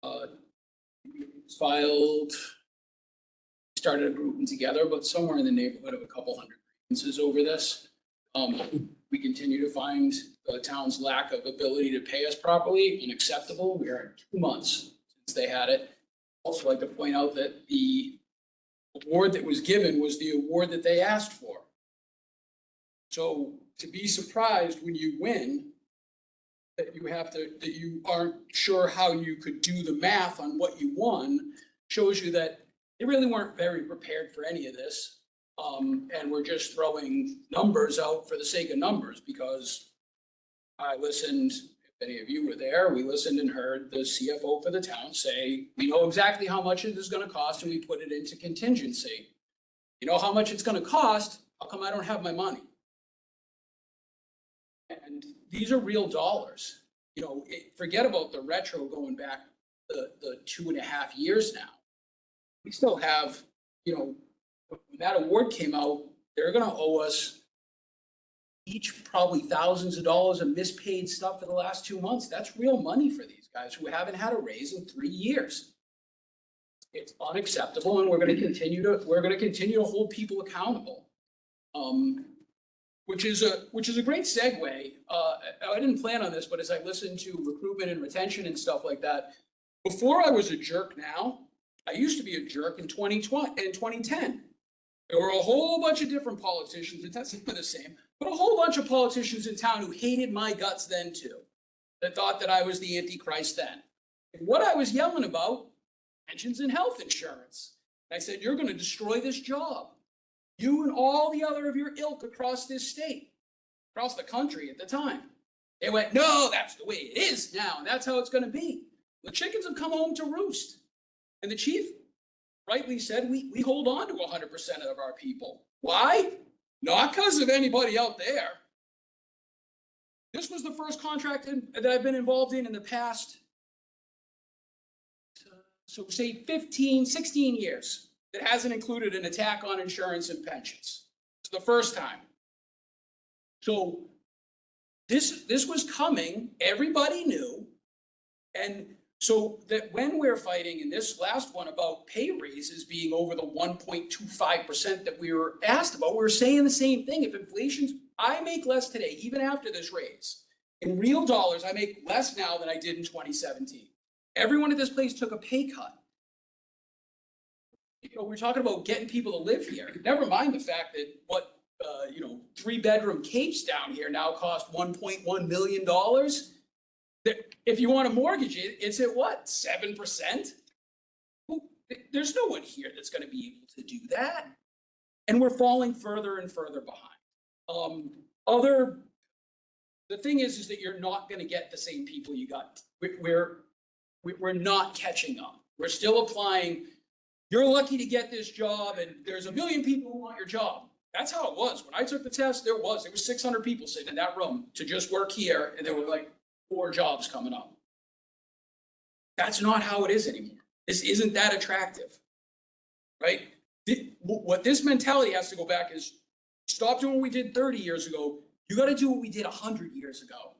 It was filed, started grouping together, but somewhere in the neighborhood of a couple hundred grievances over this. We continue to find the town's lack of ability to pay us properly unacceptable. We are at 2 months since they had it. Also like to point out that the award that was given was the award that they asked for. So to be surprised when you win, that you aren't sure how you could do the math on what you won, shows you that they really weren't very prepared for any of this. And we're just throwing numbers out for the sake of numbers, because I listened, if any of you were there, we listened and heard the CFO for the town say, we know exactly how much it is gonna cost and we put it into contingency. You know how much it's gonna cost, how come I don't have my money? And these are real dollars. You know, forget about the retro going back the 2.5 years now. We still have, you know, when that award came out, they're gonna owe us each probably thousands of dollars of mispaid stuff for the last 2 months. That's real money for these guys who haven't had a raise in 3 years. It's unacceptable, and we're gonna continue to hold people accountable. Which is a great segue. I didn't plan on this, but as I listened to recruitment and retention and stuff like that, before I was a jerk now, I used to be a jerk in 2020, in 2010. There were a whole bunch of different politicians, and that's not the same, but a whole bunch of politicians in town who hated my guts then too, that thought that I was the Antichrist then. And what I was yelling about, pensions and health insurance. And I said, you're gonna destroy this job. You and all the other of your ilk across this state, across the country at the time. They went, no, that's the way it is now, and that's how it's gonna be. The chickens have come home to roost. And the chief rightly said, we hold on to 100% of our people. Why? Not because of anybody out there. This was the first contract that I've been involved in the past, so say 15, 16 years. That hasn't included an attack on insurance and pensions. It's the first time. So this was coming, everybody knew. And so that when we're fighting in this last one about pay raises being over the 1.25% that we were asked about, we were saying the same thing. If inflation's, I make less today, even after this raise. In real dollars, I make less now than I did in 2017. Everyone at this place took a pay cut. You know, we're talking about getting people to live here. Never mind the fact that what, 3-bedroom capes down here now cost $1.1 million. That if you want to mortgage it, it's at what, 7%? There's no one here that's going to be able to do that. And we're falling further and further behind. The thing is that you're not going to get the same people you got. We're not catching up. We're still applying. You're lucky to get this job, and there's 1 million people who want your job. That's how it was. When I took the test, there was 600 people sitting in that room to just work here, and there were like 4 jobs coming up. That's not how it is anymore. This isn't that attractive, right? What this mentality has to go back is stop doing what we did 30 years ago. You got to do what we did 100 years ago.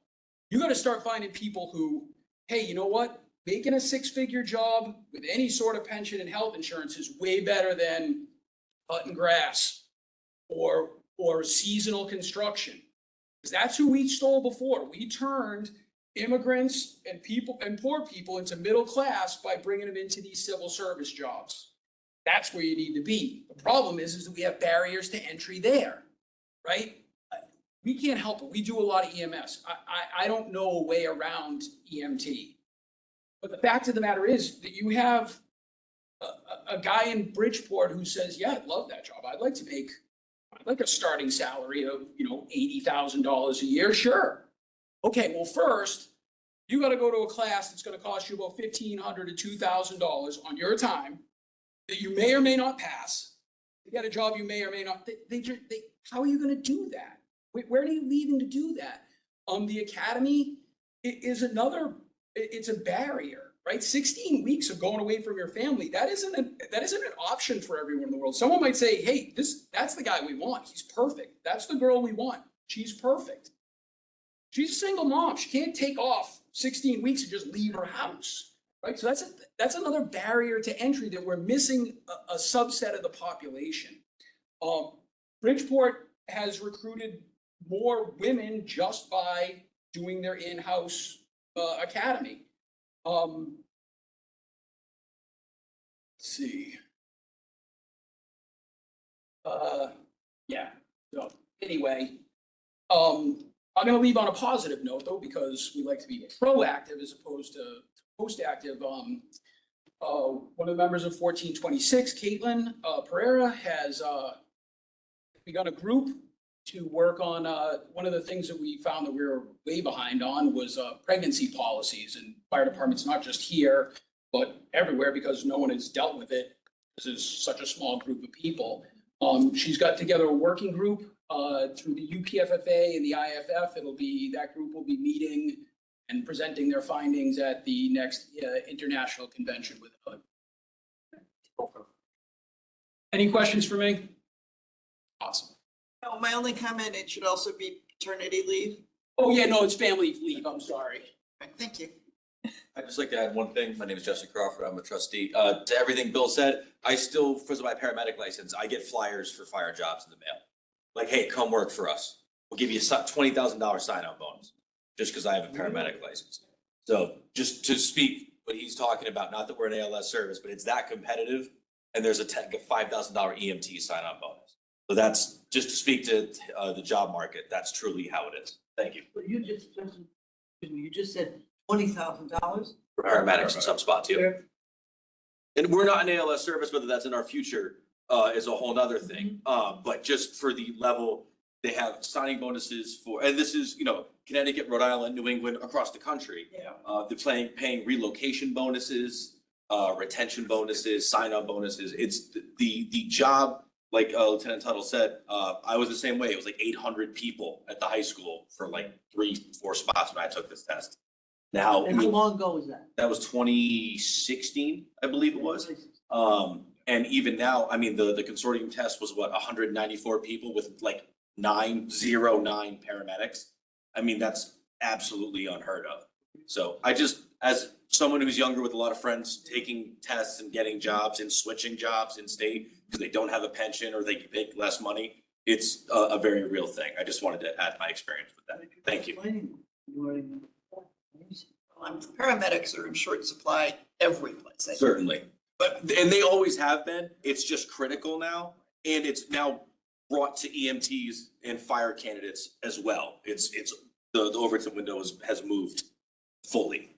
You got to start finding people who, hey, you know what? Making a 6-figure job with any sort of pension and health insurance is way better than cutting grass or seasonal construction. Because that's who we stole before. We turned immigrants and people and poor people into middle class by bringing them into these civil service jobs. That's where you need to be. The problem is that we have barriers to entry there, right? We can't help it. We do a lot of EMS. I don't know a way around EMT. But the fact of the matter is that you have a guy in Bridgeport who says, yeah, I'd love that job. I'd like a starting salary of, $80,000 a year. Sure. Okay, well, first, you got to go to a class that's going to cost you about $1,500 to $2,000 on your time that you may or may not pass. You get a job you may or may not. How are you going to do that? Where are you leaving to do that? The academy is it's a barrier, right? 16 weeks of going away from your family. That isn't an option for everyone in the world. Someone might say, hey, that's the guy we want. He's perfect. That's the girl we want. She's perfect. She's a single mom. She can't take off 16 weeks and just leave her house, right? So that's another barrier to entry that we're missing a subset of the population. Bridgeport has recruited more women just by doing their in-house academy. see. Yeah, so anyway, I'm gonna leave on a positive note though, because we like to be proactive as opposed to post-active. One of the members of 1426, Caitlin Pereira, has begun a group to work on, one of the things that we found that we were way behind on was pregnancy policies, and fire departments, not just here, but everywhere, because no one has dealt with it. This is such a small group of people. She's got together a working group through the UPFFA and the IFF. That group will be meeting and presenting their findings at the next international convention with HUD. Any questions for me? Awesome. No, my only comment, it should also be paternity leave. Oh, yeah, no, it's family leave, I'm sorry. Right, thank you. I'd just like to add one thing. My name is Justin Crawford. I'm a trustee. To everything Bill said, I still, because of my paramedic license, I get flyers for fire jobs in the mail. Like, hey, come work for us. We'll give you a $20,000 sign-on bonus, just because I have a paramedic license. So just to speak what he's talking about, not that we're an ALS service, but it's that competitive, and there's a $5,000 EMT sign-on bonus. So that's just to speak to the job market. That's truly how it is. Thank you. But you just said $20,000? For paramedics in some spots, yeah. And we're not an ALS service, whether that's in our future is a whole nother thing. But just for the level, they have signing bonuses for, and this is, Connecticut, Rhode Island, New England, across the country. Yeah. They're paying relocation bonuses, retention bonuses, sign-on bonuses. It's the job, like Lieutenant Tuttle said, I was the same way. It was like 800 people at the high school for like 3-4 spots when I took this test. Now, And how long ago was that? that was 2016, I believe it was. And even now, I mean, the consortium test was what, 194 people with like 909 paramedics. I mean, that's absolutely unheard of. So I just, as someone who's younger with a lot of friends taking tests and getting jobs and switching jobs in state because they don't have a pension or they make less money, it's a very real thing. I just wanted to add my experience with that. Thank you. Paramedics are in short supply every place. I think. Certainly. But, and they always have been. It's just critical now. And it's now brought to EMTs and fire candidates as well. It's the Overton window has moved fully.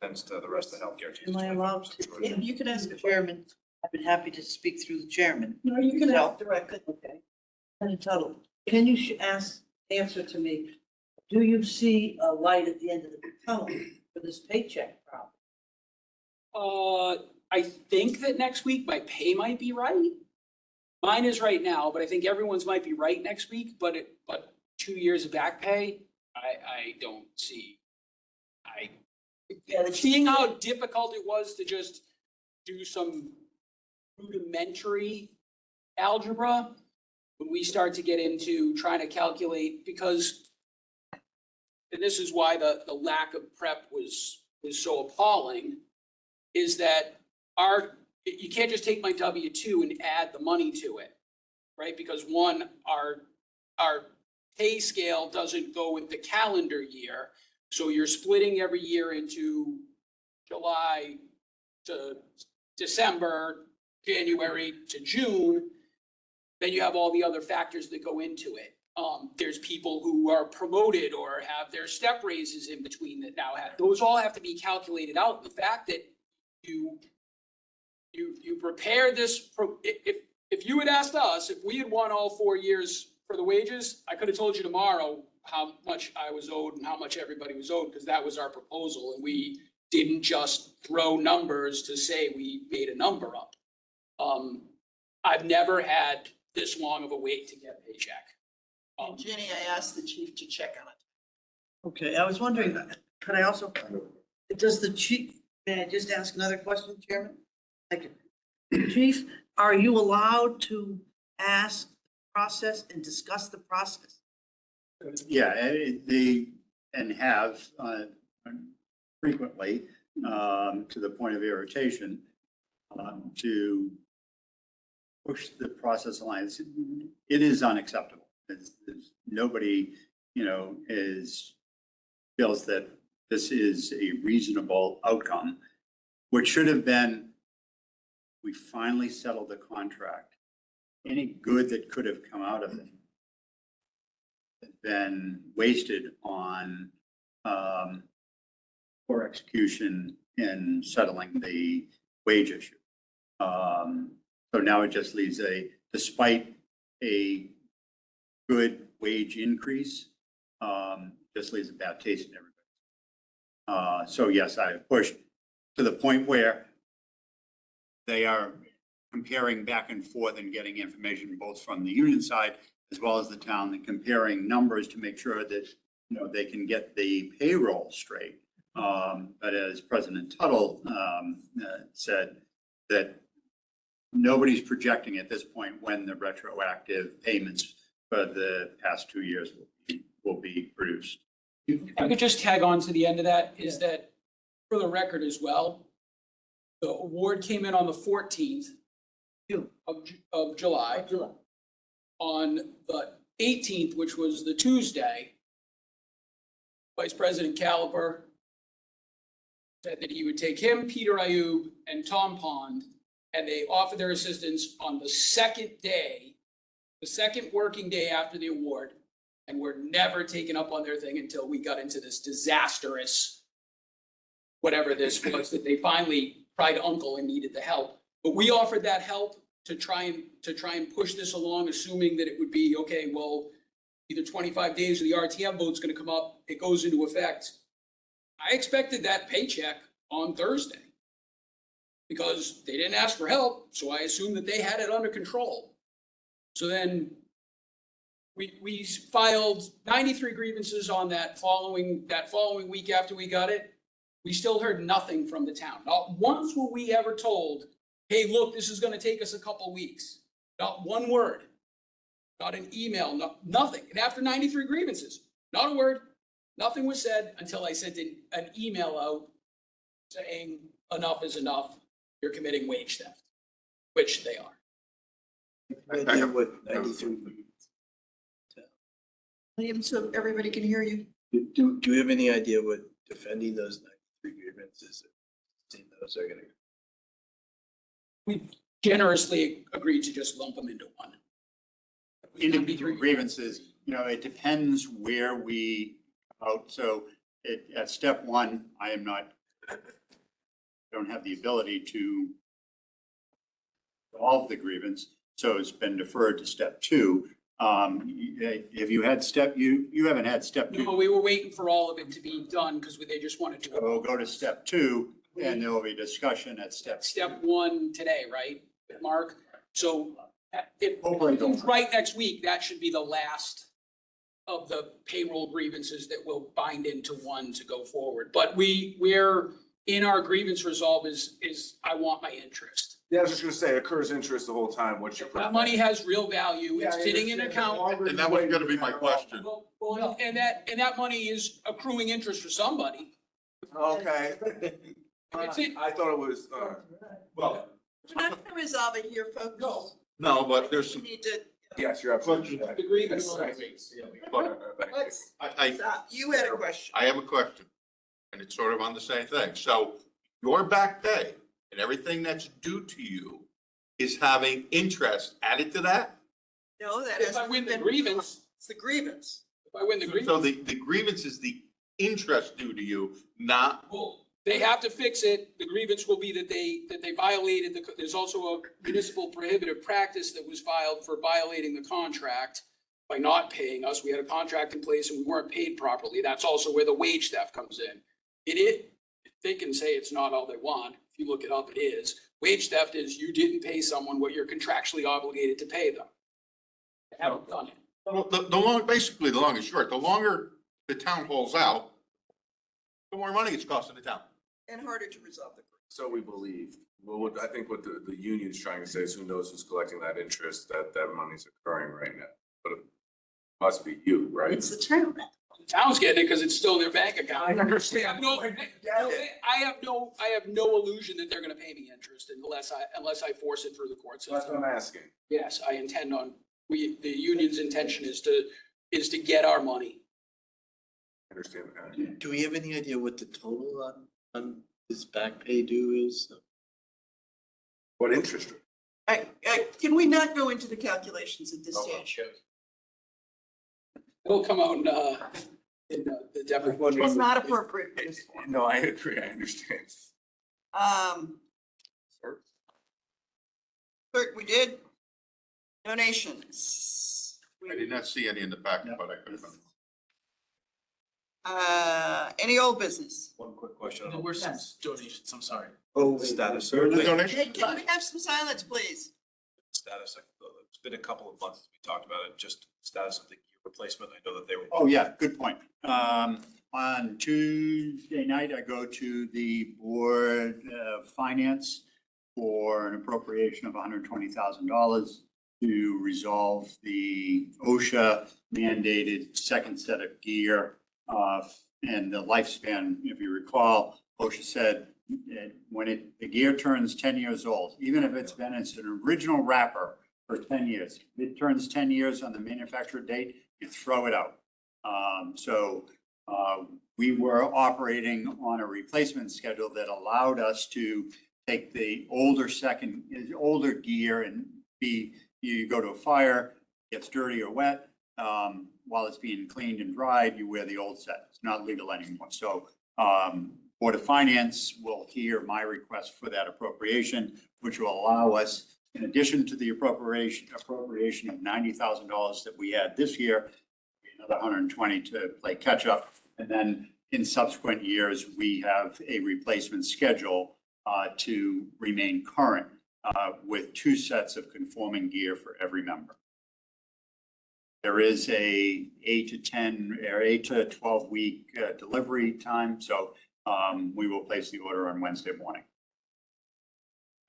Thanks to the rest of the healthcare team. Am I allowed to? Yeah, you can ask The the chairman, I've been happy to speak through the chairman. No, you can So- ask directly. Okay. Lieutenant Tuttle, can you answer to me, do you see a light at the end of the tunnel for this paycheck problem? I think that next week my pay might be right. Mine is right now, but I think everyone's might be right next week, but 2 years of back pay, I don't see. Seeing how difficult it was to just do some rudimentary algebra, when we start to get into trying to calculate, because, and this is why the lack of prep was so appalling, is that you can't just take my W-2 and add the money to it, right? Because one, our pay scale doesn't go with the calendar year. So you're splitting every year into July to December, January to June. Then you have all the other factors that go into it. There's people who are promoted or have their step raises in between that now have, those all have to be calculated out. The fact that you prepare this, if you had asked us, if we had won all 4 years for the wages, I could have told you tomorrow how much I was owed and how much everybody was owed, because that was our proposal. And we didn't just throw numbers to say we made a number up. I've never had this long of a wait to get a paycheck. And Jenny, I asked the chief to check on it. Okay, I was wondering, could I also, does the chief, may I just ask another question, Chairman? Thank you. Chief, are you allowed to ask the process and discuss the process? Yeah, and have frequently, to the point of irritation, to push the process lines. It is unacceptable. Nobody, feels that this is a reasonable outcome, which should have been we finally settled the contract. Any good that could have come out of it has been wasted on poor execution in settling the wage issue. So now it just leaves despite a good wage increase, just leaves a bad taste in everybody. So yes, I have pushed to the point where they are comparing back and forth and getting information both from the union side as well as the town, and comparing numbers to make sure that, they can get the payroll straight. But as President Tuttle said, that nobody's projecting at this point when the retroactive payments for the past 2 years will be produced. If I could just tag on to the end of that, is that for the record as well, the award came in on the 14th of July. On the 18th, which was the Tuesday, Vice President Caliper said that he would take him, Peter Ayub, and Tom Pond, and they offered their assistance on the second day, the second working day after the award, and were never taken up on their thing until we got into this disastrous, whatever this was, that they finally tried uncle and needed the help. But we offered that help to try and push this along, assuming that it would be, okay, well, either 25 days or the RTM vote's gonna come up, it goes into effect. I expected that paycheck on Thursday because they didn't ask for help, so I assumed that they had it under control. So then we filed 93 grievances on that following week after we got it. We still heard nothing from the town. Not once were we ever told, hey, look, this is gonna take us a couple weeks. Not one word, not an email, nothing. And after 93 grievances, not a word, nothing was said until I sent an email out saying enough is enough, you're committing wage theft, which they are. William, so everybody can hear you. Do you have any idea what defending those 93 grievances, seeing those are gonna? We generously agreed to just lump them into one. Individual grievances, it depends where we out. So at step one, don't have the ability to resolve the grievance. So it's been deferred to step two. Have you had you haven't had step two? No, we were waiting for all of it to be done because they just wanted to. So we'll go to step two and there will be discussion at step. Step one today, right, Mark? So if Hopefully don't. it's right next week, that should be the last of the payroll grievances that will bind into one to go forward. But we're in our grievance resolve is I want my interest. Yeah, I was just gonna say, it occurs interest the whole time, what's your? That money has real value. It's sitting in an account. And that was gonna be my question. Well, and that money is accruing interest for somebody. Okay. I thought it was, well, We're not gonna resolve it here, folks. No, but there's We some, need to, yes, you're absolutely Questions? right. The grievance. let's I stop. You had a question. have a question, and it's sort of on the same thing. So your back pay and everything that's due to you is having interest added to that? No, that If I hasn't win the been- grievance, It's the grievance. if I win the grievance. So the grievance is the interest due to you, not, Well, they have to fix it. The grievance will be that they violated there's also a municipal prohibitive practice that was filed for violating the contract by not paying us. We had a contract in place and we weren't paid properly. That's also where the wage theft comes in. They can say it's not all they want. If you look it up, it is. Wage theft is you didn't pay someone what you're contractually obligated to pay them. They haven't done it. basically the long and short, the longer the town holds out, the more money it's costing the town. And harder to resolve the grievance. So we believe, well, I think what the union's trying to say is who knows who's collecting that interest, that money's occurring right now. But it must be you, right? It's the town. The town's getting it because it's still their bank account. I understand. I have no illusion that they're gonna pay me interest unless I force it through the court That's system. what I'm asking. Yes, I intend on, the union's intention is to get our money. I understand that. Do we have any idea what the total on this back pay due is? What interest rate? Can we not go into the calculations at this Oh, stage? It'll come out in the Deborah. It's not appropriate for this point. No, I agree, I understand. Clerk, we did donations. I did not see any in the packet, but I could have. Any old business? One quick question. There were some donations, I'm sorry. Status. Where are the Hey, donations? can we have some silence, please? Status, it's been a couple of months, we talked about it, just status of the gear replacement, I know that they were. Oh, yeah, good point. On Tuesday night, I go to the Board of Finance for an appropriation of $120,000 to resolve the OSHA mandated second set of gear. And the lifespan, if you recall, OSHA said when the gear turns 10 years old, even if it's been its an original wrapper for 10 years, if it turns 10 years on the manufacturer date, you throw it out. We were operating on a replacement schedule that allowed us to take the older gear and you go to a fire, gets dirty or wet. While it's being cleaned and dried, you wear the old set. It's not legal anymore. So Board of Finance will hear my request for that appropriation, which will allow us, in addition to the appropriation of $90,000 that we had this year, another 120 to play catch up. And then in subsequent years, we have a replacement schedule to remain current with 2 sets of conforming gear for every member. There is a 8 to 12 week delivery time. So we will place the order on Wednesday morning.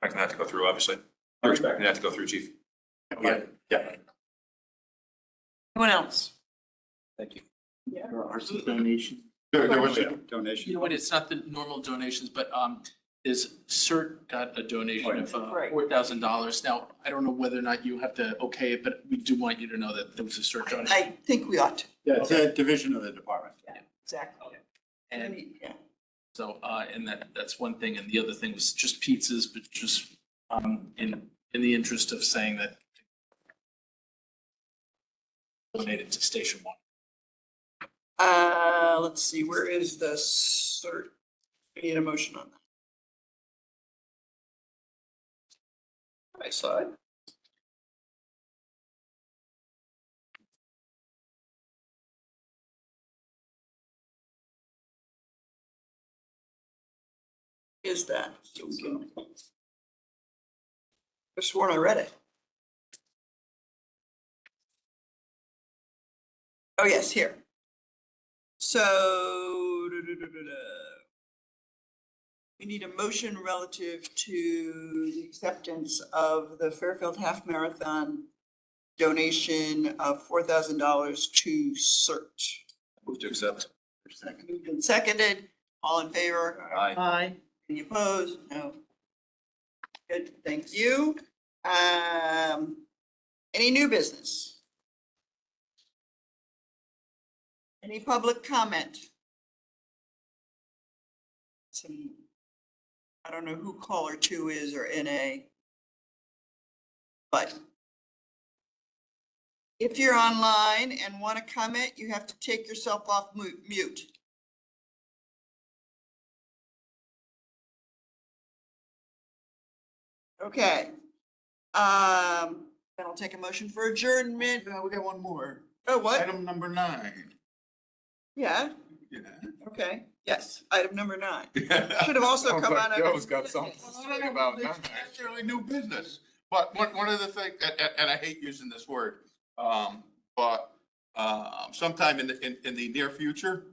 Expecting that to go through, obviously. You're expecting that to go through, chief? Yeah. Anyone else? Thank you. There are some donations. There was a You Donation. know what, it's not the normal donations, but is CERT got a donation of Right. $4,000. Now, I don't know whether or not you have to okay it, but we do want you to know that there was a CERT donation. I think we ought to. Yeah, it's a division of the department. Exactly. And Yeah. so, and that's one thing, and the other thing was just pizzas, but just in the interest of saying that donated to Station 1. Let's see, where is the cert? We need a motion on that. I saw it. Is that? So we can. I sworn I read it. Oh, yes, here. So. We need a motion relative to the acceptance of the Fairfield Half Marathon donation of $4,000 to CERT. Move to accept. Moved and seconded, all in favor? Aye. Aye. Any opposed? No. Good, thank you. Any new business? Any public comment? I don't know who caller 2 is or NA. But if you're online and want to comment, you have to take yourself off mute. Okay. Then I'll take a motion for adjournment. We got one more. Oh, what? Item number 9. Yeah, Yeah. okay. Yes, item number 9. Should have also come out of. Joe's got something to say about It's that. not necessarily new business, but one of the things, and I hate using this word, but sometime in the near future,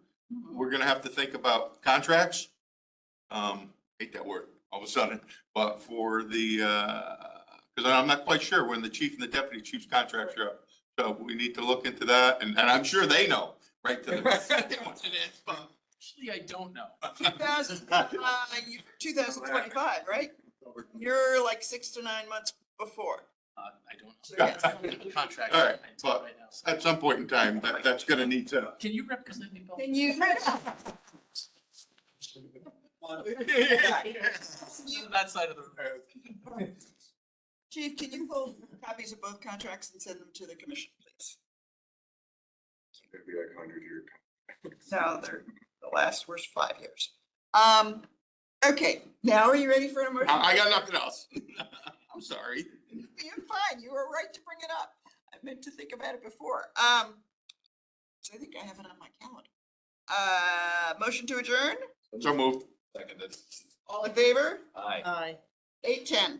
we're gonna have to think about contracts. Hate that word all of a sudden, but for the, because I'm not quite sure when the chief and the deputy chief's contracts are up. So we need to look into that, and I'm sure they know, right to the. what it is, but- Actually, I don't know. 2025, right? You're like 6 to 9 months before. I don't So, know. yes. Contract. All right, I tell you but- right now. At some point in time, that's gonna need to. Can you represent me, Bill? Can you? That side of the road. Chief, can you pull copies of both contracts and send them to the commission, please? Maybe like 100-year. No, they're, the last was 5 years. Okay, now are you ready for a motion? I got nothing else. I'm sorry. You're fine. You were right to bring it up. I meant to think about it before. So I think I have it on my calendar. Motion to adjourn? So moved. Seconded. All in favor? Aye. Aye. 8:10.